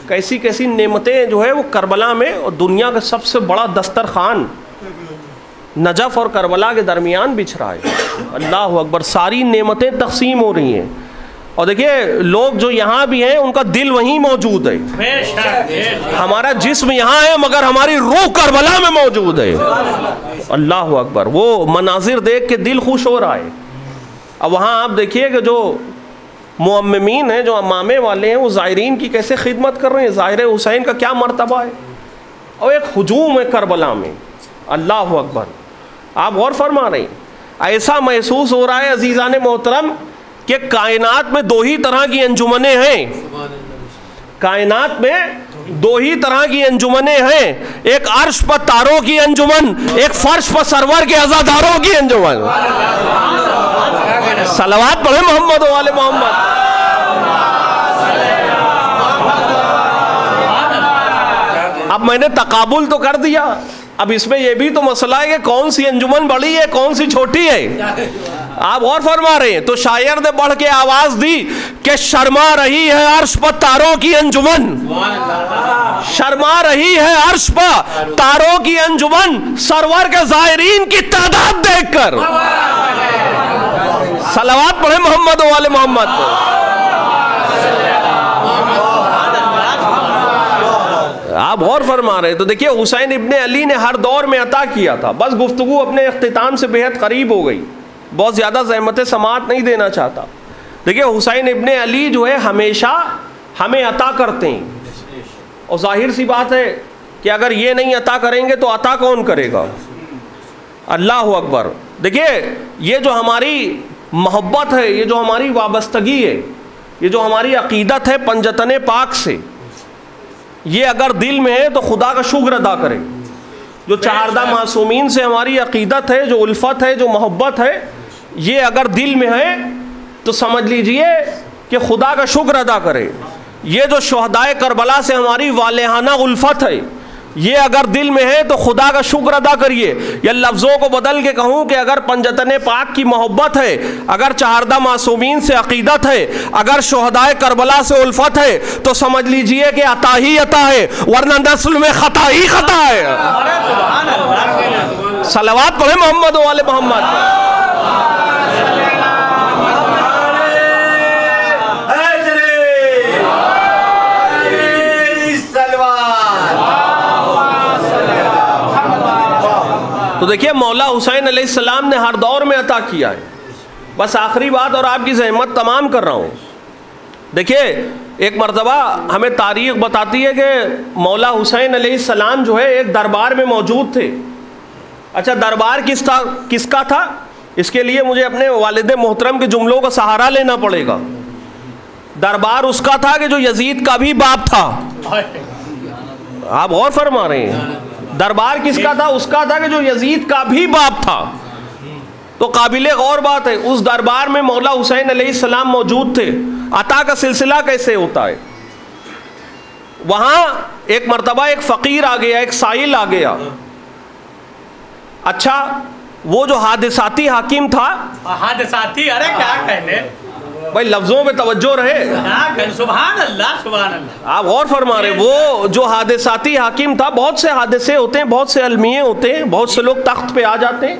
कैसी कैसी नेमतें जो है वो करबला में, और दुनिया का सबसे बड़ा दस्तरखान नजफ़ और करबला के दरमियान बिछ रहा है। अल्लाह अकबर, सारी नेमतें तकसीम हो रही हैं। और देखिए लोग जो यहाँ भी हैं उनका दिल वहीं मौजूद है, हमारा जिस्म यहाँ है मगर हमारी रूह करबला में मौजूद है। अल्लाह अकबर, वो मनाजिर देख के दिल खुश हो रहा है। अब वहाँ आप देखिए कि जो मुअम्मिमीन हैं, जो अमामे वाले हैं, वो ज़ायरीन की कैसे खिदमत कर रहे हैं। ज़ाहिर हुसैन का क्या मर्तबा है, और एक हुजूम है करबला में, अल्लाह अकबर। आप गौर फरमा रहे हैं, ऐसा महसूस हो रहा है अजीज़ान मोहतरम कि कायनात में दो ही तरह की अंजुमनें हैं। कायनात में दो ही तरह की अंजुमनें हैं, एक अर्श पर तारों की अंजुमन, एक फर्श पर सरवर के अज़ादारों की अंजुमन। सलवात पढ़े मोहम्मद वाले मोहम्मद। अब मैंने तकाबुल तो कर दिया, अब इसमें यह भी तो मसला है कि कौन सी अंजुमन बड़ी है, कौन सी छोटी है। आप और फरमा रहे हैं, तो शायर ने बढ़ के आवाज दी कि शर्मा रही है अर्श पर तारों की अंजुमन, शर्मा रही है अर्श पर तारों की अंजुमन, सरवर के ज़ायरीन की तादाद देखकर। सलावत पढ़े मोहम्मद वाले मोहम्मद। आप गौर फरमा रहे, तो देखिए हुसैन इब्ने अली ने हर दौर में अता किया था। बस गुफ्तगू अपने इख्तिताम से बेहद करीब हो गई, बहुत ज़्यादा ज़हमत समाअत नहीं देना चाहता। देखिए हुसैन इब्ने अली जो है हमेशा हमें अता करते हैं, और जाहिर सी बात है कि अगर ये नहीं अता करेंगे तो अता कौन करेगा। अल्लाह अकबर। देखिए ये जो हमारी मोहब्बत है, ये जो हमारी वाबस्तगी है, ये जो हमारी अकीदत है पंजतन पाक से, ये अगर दिल में है तो खुदा का शुक्र अदा करें। जो चारदा मासूमीन से हमारी अकीदत है, जो उल्फत है, जो मोहब्बत है, ये अगर दिल में है तो समझ लीजिए कि खुदा का शुक्र अदा करें। ये जो शुहदाए करबला से हमारी वालेहाना उल्फत है, ये अगर दिल में है तो खुदा का शुक्र अदा करिए। या लफ्ज़ों को बदल के कहूँ कि अगर पंजतन पाक की मोहब्बत है, अगर चारदा मासूमीन से अकीदत है, अगर शुहदाए करबला से उल्फत है, तो समझ लीजिए कि अता ही अता है, वरना नस्ल में खता ही खता है। सलावत पढ़े मोहम्मद वाले मोहम्मद। तो देखिए मौला हुसैन अलैहिस्सलाम ने हर दौर में अता किया है। बस आखिरी बात और आपकी ज़हमत तमाम कर रहा हूँ। देखिए एक मरतबा हमें तारीख़ बताती है कि मौला हुसैन अलैहिस्सलाम जो है एक दरबार में मौजूद थे। अच्छा, दरबार किसका था, इसके लिए मुझे अपने वालिद मोहतरम के जुमलों का सहारा लेना पड़ेगा। दरबार उसका था कि जो यजीद का भी बाप था। आप गौर फरमा रहे हैं, दरबार किसका था, उसका था कि जो यजीद का भी बाप था। तो काबिले गौर बात है, उस दरबार में मौला हुसैन अलैहिस्सलाम मौजूद थे। अता का सिलसिला कैसे होता है, वहां एक मरतबा एक फ़कीर आ गया, एक साइल आ गया। अच्छा, वो जो हादिसाती हाकिम था, हादिसाती, अरे क्या कहने भाई, लफ्ज़ों में तवज्जो रहे। सुभान अल्लाह, सुभान अल्लाह। आप गौर फरमा रहे, वो जो हादिसाती हाकिम था, बहुत से हादिसे होते हैं, बहुत से अलमिये होते हैं, बहुत से लोग तख्त पे आ जाते हैं।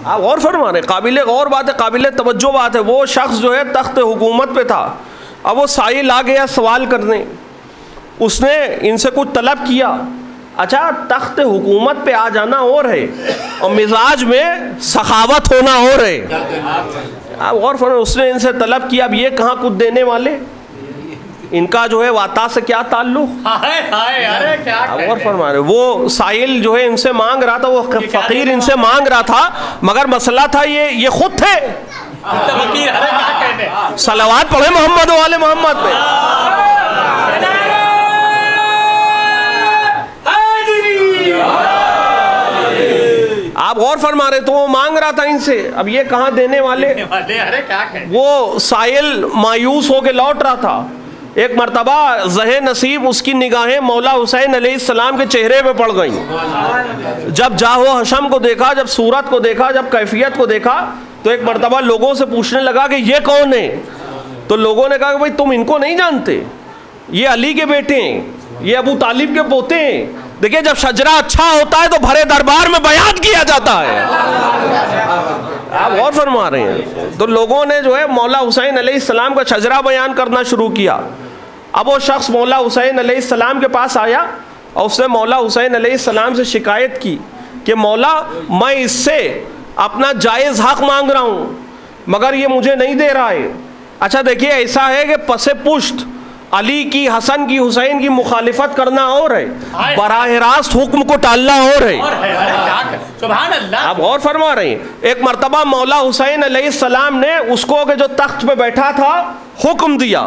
आप गौर फरमा रहे, काबिल गौर बात है, काबिल तवज्जो बात है। वो शख्स जो है तख्त हुकूमत पे था। अब वो साइल आ गया सवाल करने, उसने इनसे कुछ तलब किया। अच्छा, तख्त हुकूमत पे आ जाना और है, और मिजाज में सखावत होना और है। आप गौर फरमा, उसने इनसे तलब किया, अब ये कहाँ कुछ देने वाले, इनका जो है वाता से क्या ताल्लुक। अरे क्या आप गौर फरमा रहे, वो साइल जो है इनसे मांग रहा था, वो फकीर इनसे मांग रहा था, मगर मसला था ये खुद थे। सलावत पढ़े मोहम्मद वाले मोहम्मद पे। आप गौर फरमा रहे, तो वो मांग रहा था इनसे, अब ये कहाँ देने वाले। अरे क्या वो साइल मायूस होके लौट रहा था। एक मरतबा ज़हे नसीब उसकी निगाहें मौला हुसैन अलैहिस्सलाम के चेहरे पे पड़ गई। जब जाहो हशम को देखा, जब सूरत को देखा, जब कैफियत को देखा, तो एक मरतबा लोगों से पूछने लगा कि ये कौन है। तो लोगों ने कहा कि भाई तुम इनको नहीं जानते, ये अली के बेटे हैं, ये अबू तालिब के पोते हैं। देखिए जब शजरा अच्छा होता है तो भरे दरबार में बयान किया जाता है। आप गौर फरमा रहे हैं, तो लोगों ने जो है मौला हुसैन अलैहिस्सलाम का शजरा बयान करना शुरू किया। अब वो शख्स मौला हुसैन अलैहिस्सलाम के पास आया और उसने मौला हुसैन अलैहिस्सलाम से शिकायत की कि मौला मैं इससे अपना जायज़ हक मांग रहा हूँ मगर ये मुझे नहीं दे रहा है। अच्छा देखिए, ऐसा है कि पसे पुश्त अली की, हसन की, हुसैन की मुखालिफत करना और है, बराह रास्त हुक्म को टालना और है। आप गौर फरमा रहे हैं, एक मर्तबा मौला हुसैन अलैहिस्सलाम ने उसको के जो तख्त पे बैठा था हुक्म दिया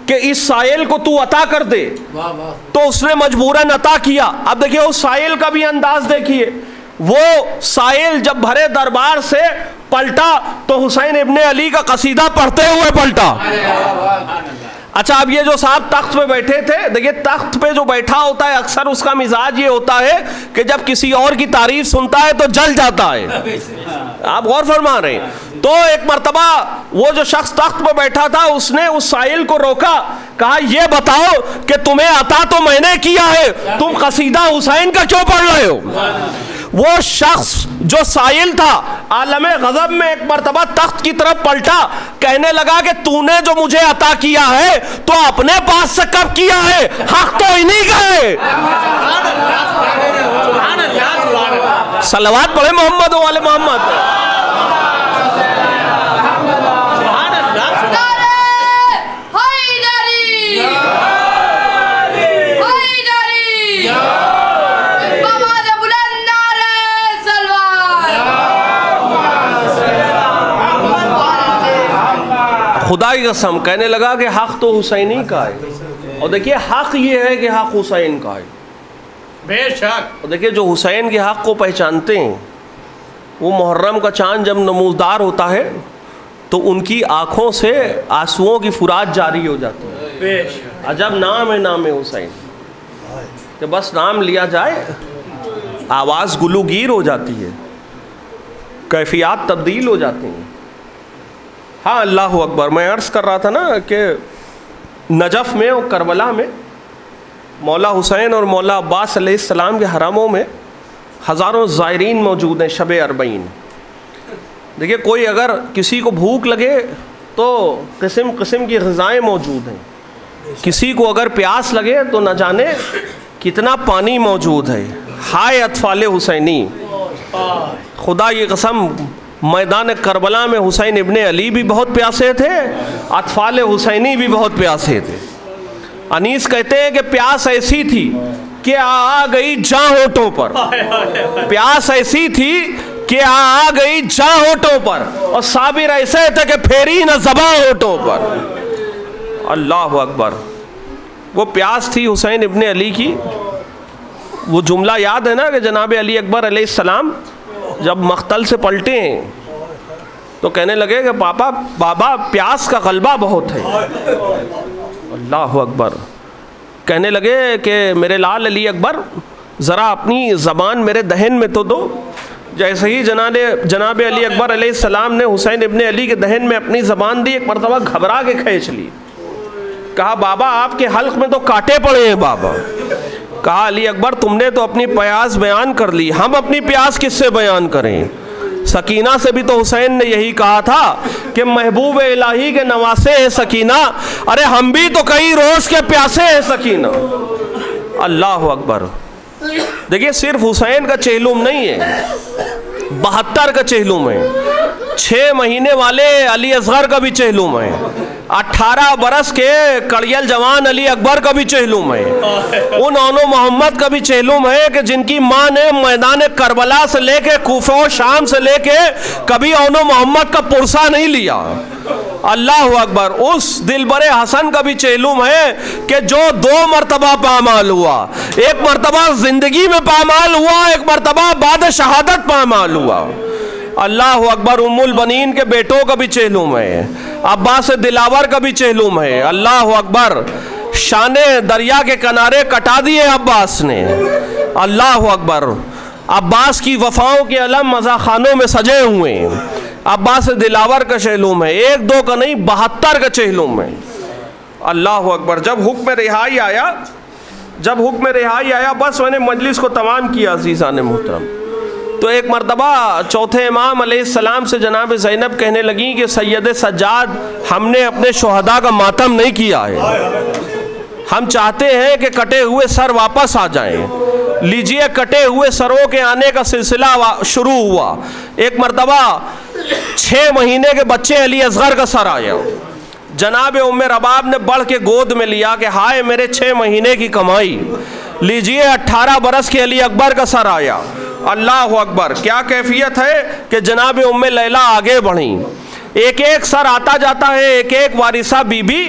कि इस साइल को तू अता कर दे, तो उसने मजबूरन अता किया। अब देखिए उस साइल का भी अंदाज देखिए, वो साइल जब भरे दरबार से पलटा तो हुसैन इब्ने अली का कसीदा पढ़ते हुए पलटा। अच्छा, अब ये जो साहब तख्त पे बैठे थे, देखिए तख्त पे जो बैठा होता है अक्सर उसका मिजाज ये होता है कि जब किसी और की तारीफ सुनता है तो जल जाता है। आप गौर फरमा रहे हैं। तो एक मर्तबा वो जो शख्स तख्त पे बैठा था उसने उस साइल को रोका, कहा ये बताओ कि तुम्हें अता तो मैंने किया है, तुम कसीदा हुसैन का क्यों पढ़ रहे हो। वो शख्स जो साइल था आलम गज़ब में एक मर्तबा तख्त की तरफ पलटा, कहने लगा कि तूने जो मुझे अता किया है तो अपने पास से कब किया है, हक तो इन्हीं का है। सलवात पढ़े मोहम्मद वाले मोहम्मद। खुदा की कसम, कहने लगा कि हक तो हुसैनी का है। और देखिए हक ये है कि हक हुसैन का है, बेशक। और देखिए जो हुसैन के हक को पहचानते हैं, वो मुहर्रम का चांद जब नमूजदार होता है तो उनकी आँखों से आंसुओं की फुरात जारी हो जाती है। बेशक अजब नाम है नाम हुसैन, कि बस नाम लिया जाए आवाज़ गुलूगीर हो जाती है, कैफियत तब्दील हो जाती हैं। हाँ, अल्लाह अकबर। मैं अर्ज़ कर रहा था ना कि नजफ़ में और करबला में मौला हुसैन और मौला अब्बास अलैहिस्सलाम के हरमों में हज़ारों ज़ायरीन मौजूद हैं शब अरबईन। देखिए कोई अगर किसी को भूख लगे तो किस्म किस्म की ग़िज़ाएँ मौजूद हैं, किसी को अगर प्यास लगे तो न जाने कितना पानी मौजूद है। हाय अतफ़ाल हुसैनी, खुदा की कसम मैदान करबला में हुसैन इब्ने अली भी बहुत प्यासे थे, अतफ़ाल हुसैनी भी बहुत प्यासे थे। अनीस कहते हैं कि प्यास ऐसी थी कि आ गई जा होठों पर, प्यास ऐसी थी कि आ गई जा होठों पर, और साबिर ऐसे थे कि फेरी न ज़बां होठों पर। अल्लाह अकबर। वो प्यास थी हुसैन इब्ने अली की। वो जुमला याद है ना कि जनाब अली अकबर अलैहिस्सलाम जब मख्तल से पलटे तो कहने लगे कि पापा बाबा प्यास का गलबा बहुत है। अल्लाह अकबर। कहने लगे कि मेरे लाल अली अकबर ज़रा अपनी ज़बान मेरे दहन में तो दो। जैसे ही जनाब अली अकबर अलैहिस्सलाम ने हुसैन इब्ने अली के दहन में अपनी ज़बान दी, एक मरतबा घबरा के खींच ली। कहा बाबा आपके हल्क में तो कांटे पड़े हैं बाबा। कहा अली अकबर तुमने तो अपनी प्यास बयान कर ली, हम अपनी प्यास किससे बयान करें। सकीना से भी तो हुसैन ने यही कहा था कि महबूब इलाही के नवासे हैं सकीना, अरे हम भी तो कई रोज़ के प्यासे हैं सकीना। अल्लाह अकबर। देखिए सिर्फ हुसैन का चेहलुम नहीं है, 72 का चेहलुम है, 6 महीने वाले अली असगर का भी चेहलुम है, 18 बरस के कड़ियल जवान अली अकबर का भी चेहलुम है, उन औनो मोहम्मद का भी चेहलुम है कि जिनकी माँ ने मैदान करबला से लेके कूफा और शाम से लेके कभी औनो मोहम्मद का पुरसा नहीं लिया। अल्लाह अकबर। उस दिलबरे हसन का भी चेहलुम है कि जो 2 मरतबा पामाल हुआ, एक मरतबा जिंदगी में पामाल हुआ, एक मरतबा बाद शहादत पामाल हुआ। अल्लाह अकबर। उम्मुल बनीन के बेटों का भी चेहलुम है, अब्बास दिलावर का भी चेहलुम है। अल्लाह अकबर। शाने दरिया के किनारे कटा दिए अब्बास ने। अल्लाह अकबर। अब्बास की वफाओं के अलम मज़ा खानों में सजे हुए हैं। अब्बास दिलावर का चेहलुम है, 1-2 का नहीं 72 का चेहलुम है। अल्लाह अकबर। जब हुक्म रिहाई आया, बस मैंने मजलिस को तमाम किया अज़ीज़ान मोहतरम, तो एक मरतबा चौथे इमाम अलैहिस्सलाम से जनाब ज़ैनब कहने लगी कि सैयद सज्जाद हमने अपने शुहदा का मातम नहीं किया है, हम चाहते हैं कि कटे हुए सर वापस आ जाएं, लीजिए कटे हुए सरों के आने का सिलसिला शुरू हुआ। एक मर्तबा 6 महीने के बच्चे अली असगर का सर आया। जनाब उम्मे रबाब ने बढ़ के गोद में लिया कि हाय मेरे 6 महीने की कमाई। लीजिए 18 बरस के अली अकबर का सर आया। अल्लाह अकबर, क्या कैफियत है कि जनाब उम्मे लैला आगे बढ़ी। एक एक सर आता जाता है, एक एक वारिसा बीबी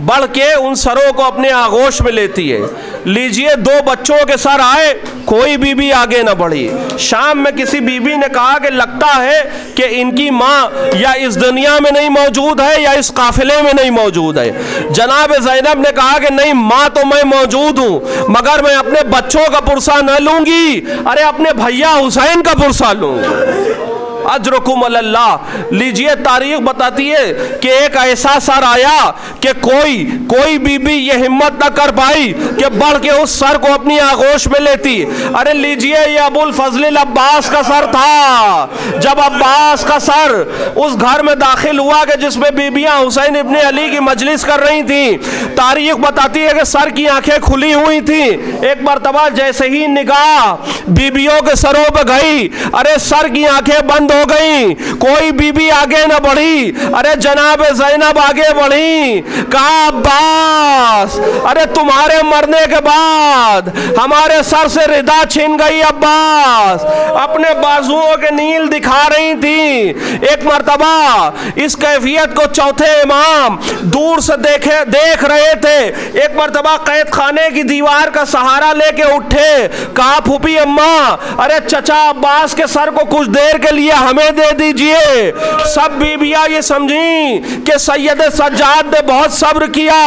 बढ़ के उन सरों को अपने आगोश में लेती है। लीजिए 2 बच्चों के सर आए, कोई बीबी आगे न बढ़ी। शाम में किसी बीबी ने कहा कि लगता है कि इनकी माँ या इस दुनिया में नहीं मौजूद है या इस काफिले में नहीं मौजूद है। जनाब ज़ैनब ने कहा कि नहीं, माँ तो मैं मौजूद हूँ, मगर मैं अपने बच्चों का पुरसा न लूँगी, अरे अपने भैया हुसैन का पुरसा लूँगी। अजरकुम अल्लाह। लीजिए तारीख बताती है कि एक ऐसा सर आया कि कोई बीबी ये हिम्मत न कर पाई कि बढ़ के उस सर को अपनी आगोश में लेती। अरे लीजिए ये अबुल फजल अब्बास का सर था। जब अब्बास का सर उस घर में दाखिल हुआ कि जिसमें बीबियां हुसैन इब्ने अली की मजलिस कर रही थी, तारीख बताती है कि सर की आंखें खुली हुई थी। एक मर्तबा जैसे ही निगाह बीबियों के सरों पर गई, अरे सर की आंखें बंद हो गई, कोई बीबी आगे न बढ़ी। अरे जनाब ज़ैनब आगे बढ़ी, कहा अब्बास, अरे तुम्हारे मरने के बाद हमारे सर से रिदा छीन गई। अब्बास अपने बाजुओं के नील दिखा रही थी। एक मर्तबा इस कैफियत को चौथे इमाम दूर से देख रहे थे। एक मर्तबा कैद खाने की दीवार का सहारा लेके उठे, कहा फूफी अम्मा, अरे चचा अब्बास के सर को कुछ देर के लिए हमें दे दीजिए। सब बीबियां ये समझी कि सैयद सज्जाद ने बहुत सब्र किया,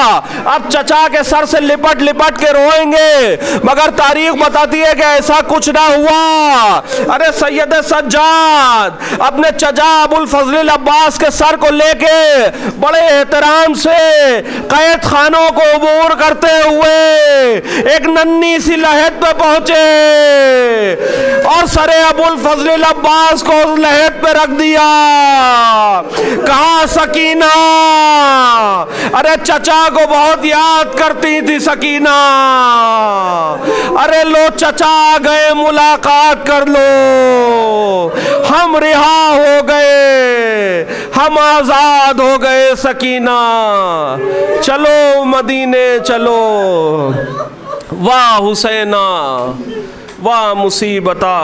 अब चचा के सर से लिपट लिपट के रोएंगे, मगर तारीख बताती है कि ऐसा कुछ ना हुआ। अरे सैयद सज्जाद अपने चचा अबुल फजल अब्बास के सर को लेके बड़े एहतराम से कैद खानों को अबूर करते हुए एक नन्ही सी लहद पे पहुंचे और सरे अबुल फजल अब्बास को उस लहद पे रख दिया। कहा सकीना, अरे चचा को बहुत याद करती थी सकीना, अरे लो चचा आ गए, मुलाकात कर लो, हम रिहा हो गए, हम आजाद हो गए सकीना, चलो मदीने चलो। वाह हुसैना वाह मुसीबता,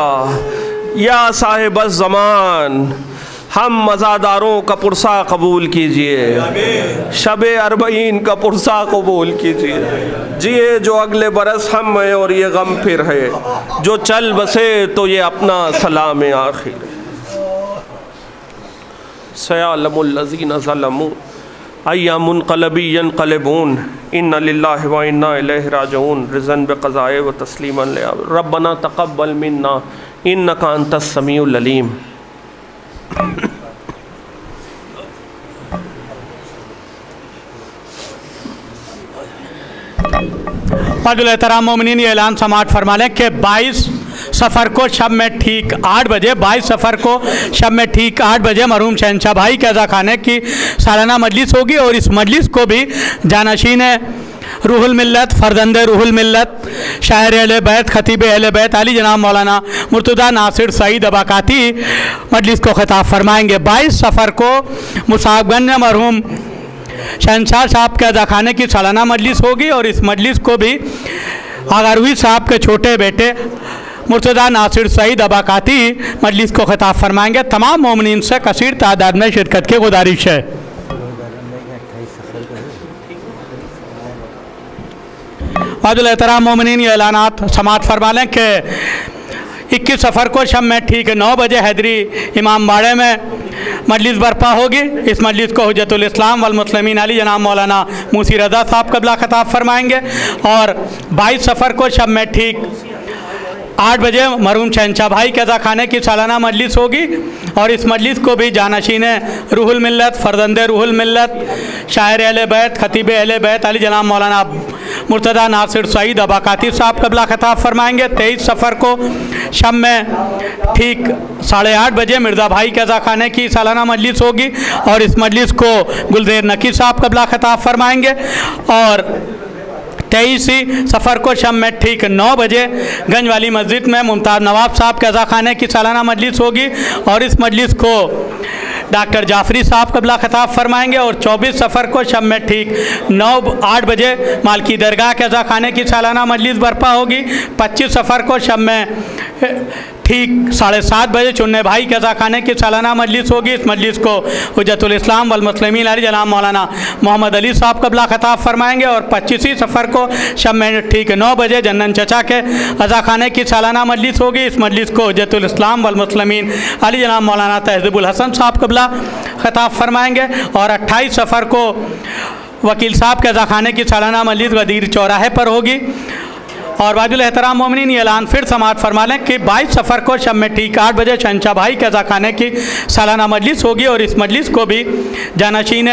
या साहिब ज़मान, हम मज़ादारों का पुरसा कबूल कीजिए, शबे अरबईन का पुरसा कबूल कीजिए। जिए जो अगले बरस हम हैं और ये गम फिर है, जो चल बसे तो ये अपना सलाम आखिर। सयालमुल्लज़ीना ज़लमू अय्यामुन क़लबी यनक़लिबून इन्ना लिल्लाहि व इन्ना इलैहि राजिऊन रिज़न बिक़ज़ाए व तस्लीमन ले रब्बना तक़ब्बल मिन्ना इन्नका अंतस समीउल अलीम। एहतराम मोमिनीन, ये ऐलान समाअत फरमा लें कि 22 सफ़र को शब में ठीक 8 बजे 22 सफ़र को शब में ठीक 8 बजे मरहूम शहंशाह भाई के अज़ा खाने की सालाना मजलिस होगी और इस मजलिस को भी जानशीन रूहुल मिल्लत, फरजंद रूहुल मिल्लत, शायर अहले बैत, खतीब अहले बैत अली जनाब मौलाना मुर्तज़ा नासिर सईद अबाकाती मजलिस को खिताब फरमाएंगे। 22 सफ़र को मुसाहबगंज में मरहूम शहंशाह साहब के अज़ा खाने की सालाना मजलिस होगी और इस मजलिस को भी आगरवी साहब के छोटे बेटे मुर्तज़ा नासिर सईद अबाकाती मजलिस को खिताब फरमाएंगे। तमाम मोमिनीन से कसीर तादाद में शिरकत की गुजारिश है। एहतराम मोमिनीन, ये ऐलानात समाअत फरमा लें कि 21 सफ़र को शब में ठीक 9 बजे हैदरी इमाम बाड़े में मजलिस बर्पा होगी। इस मजलिस को हुज्जतुल इस्लाम वल मुस्लिमीन अली जनाब मौलाना मूसी रज़ा साहब कबला खिताब फरमाएंगे और 22 सफ़र को शब में ठीक 8 बजे मरहूम शहंशाह भाई के अज़ा खाने की सालाना मजलिस होगी और इस मजलिस को भी जानशीन रूहुल मिल्लत, फरजंद रूहुल मिल्लत, शायर अहले बैत, खतीब अहले बैत अली जनाब मौलाना मुर्तज़ा नासिर सईद अबाकाती साहब कबला खिताब फरमाएंगे। 23 सफ़र को शब में ठीक 8:30 बजे मिर्ज़ा भाई के अज़ा खाने की सालाना मजलिस होगी और इस मजलिस को गुलज़ेर नकी साहब कबला खिताब फरमाएंगे और 23 सफ़र को शब में ठीक 9 बजे गंज वाली मस्जिद में मुमताज़ नवाब साहब के अज़ाखाने की सालाना मजलिस होगी और इस मजलिस को डॉक्टर जाफरी साहब कबला खिताब फरमाएंगे। और 24 सफ़र को शब में ठीक 8 बजे मालकी दरगाह के अज़ाखाने की सालाना मजलिस बर्पा होगी। 25 सफ़र को शब में ठीक 7:30 बजे चुन्ने भाई के अज़ाखाने की सालाना मजलिस होगी। इस मजलिस को हुज्जतुल इस्लाम वल मुस्लिमीन अली जनाब मौलाना मोहम्मद अली साहब कबला खिताब फरमाएंगे। और 25 सफ़र को शब में ठीक 9 बजे जन्नन चचा के अज़ाखाने की सालाना मजलिस होगी। इस मजलिस को हुज्जतुल इस्लाम वल मुस्लिमीन अली जनाब मौलाना तहज़ीबुल हसन साहब कबला खिताब फरमाएंगे। और 28 सफ़र को वकील साहब के अज़ाखाने की सालाना मजलिस गदीर चौराहे पर होगी। और वाजिल एहतराम मोमिनीन ये ऐलान फिर समात फरमा लें कि 22 सफ़र को शब में ठीक 8 बजे शहंशाह भाई के अज़ाखाने की सालाना मजलिस होगी। और इस मजलिस को भी जानशीन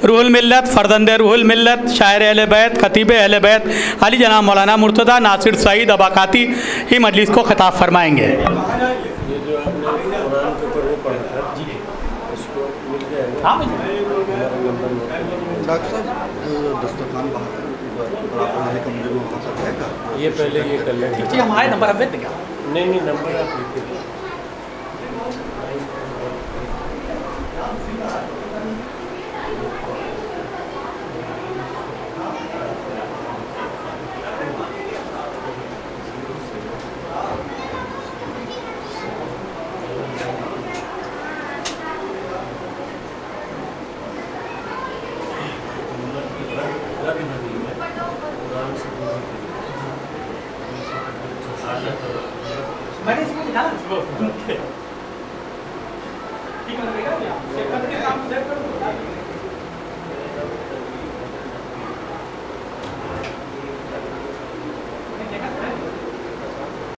रूहुल मिल्लत, फ़र्जंद रूहुल मिल्लत, शायर अहले बैत, खतीब अहले बैत अली जनाब मौलाना मुर्तज़ा नासिर सईद अबाकाती ही मजलिस को खिताब फरमाएंगे। ये पहले ये कर लेंगे। हमारे नंबर अब देंगे। नहीं नंबर आप लिखिए। मैंने इसमें निकाला ठीक है लगेगा क्या? सेव करके काम सेव कर दो।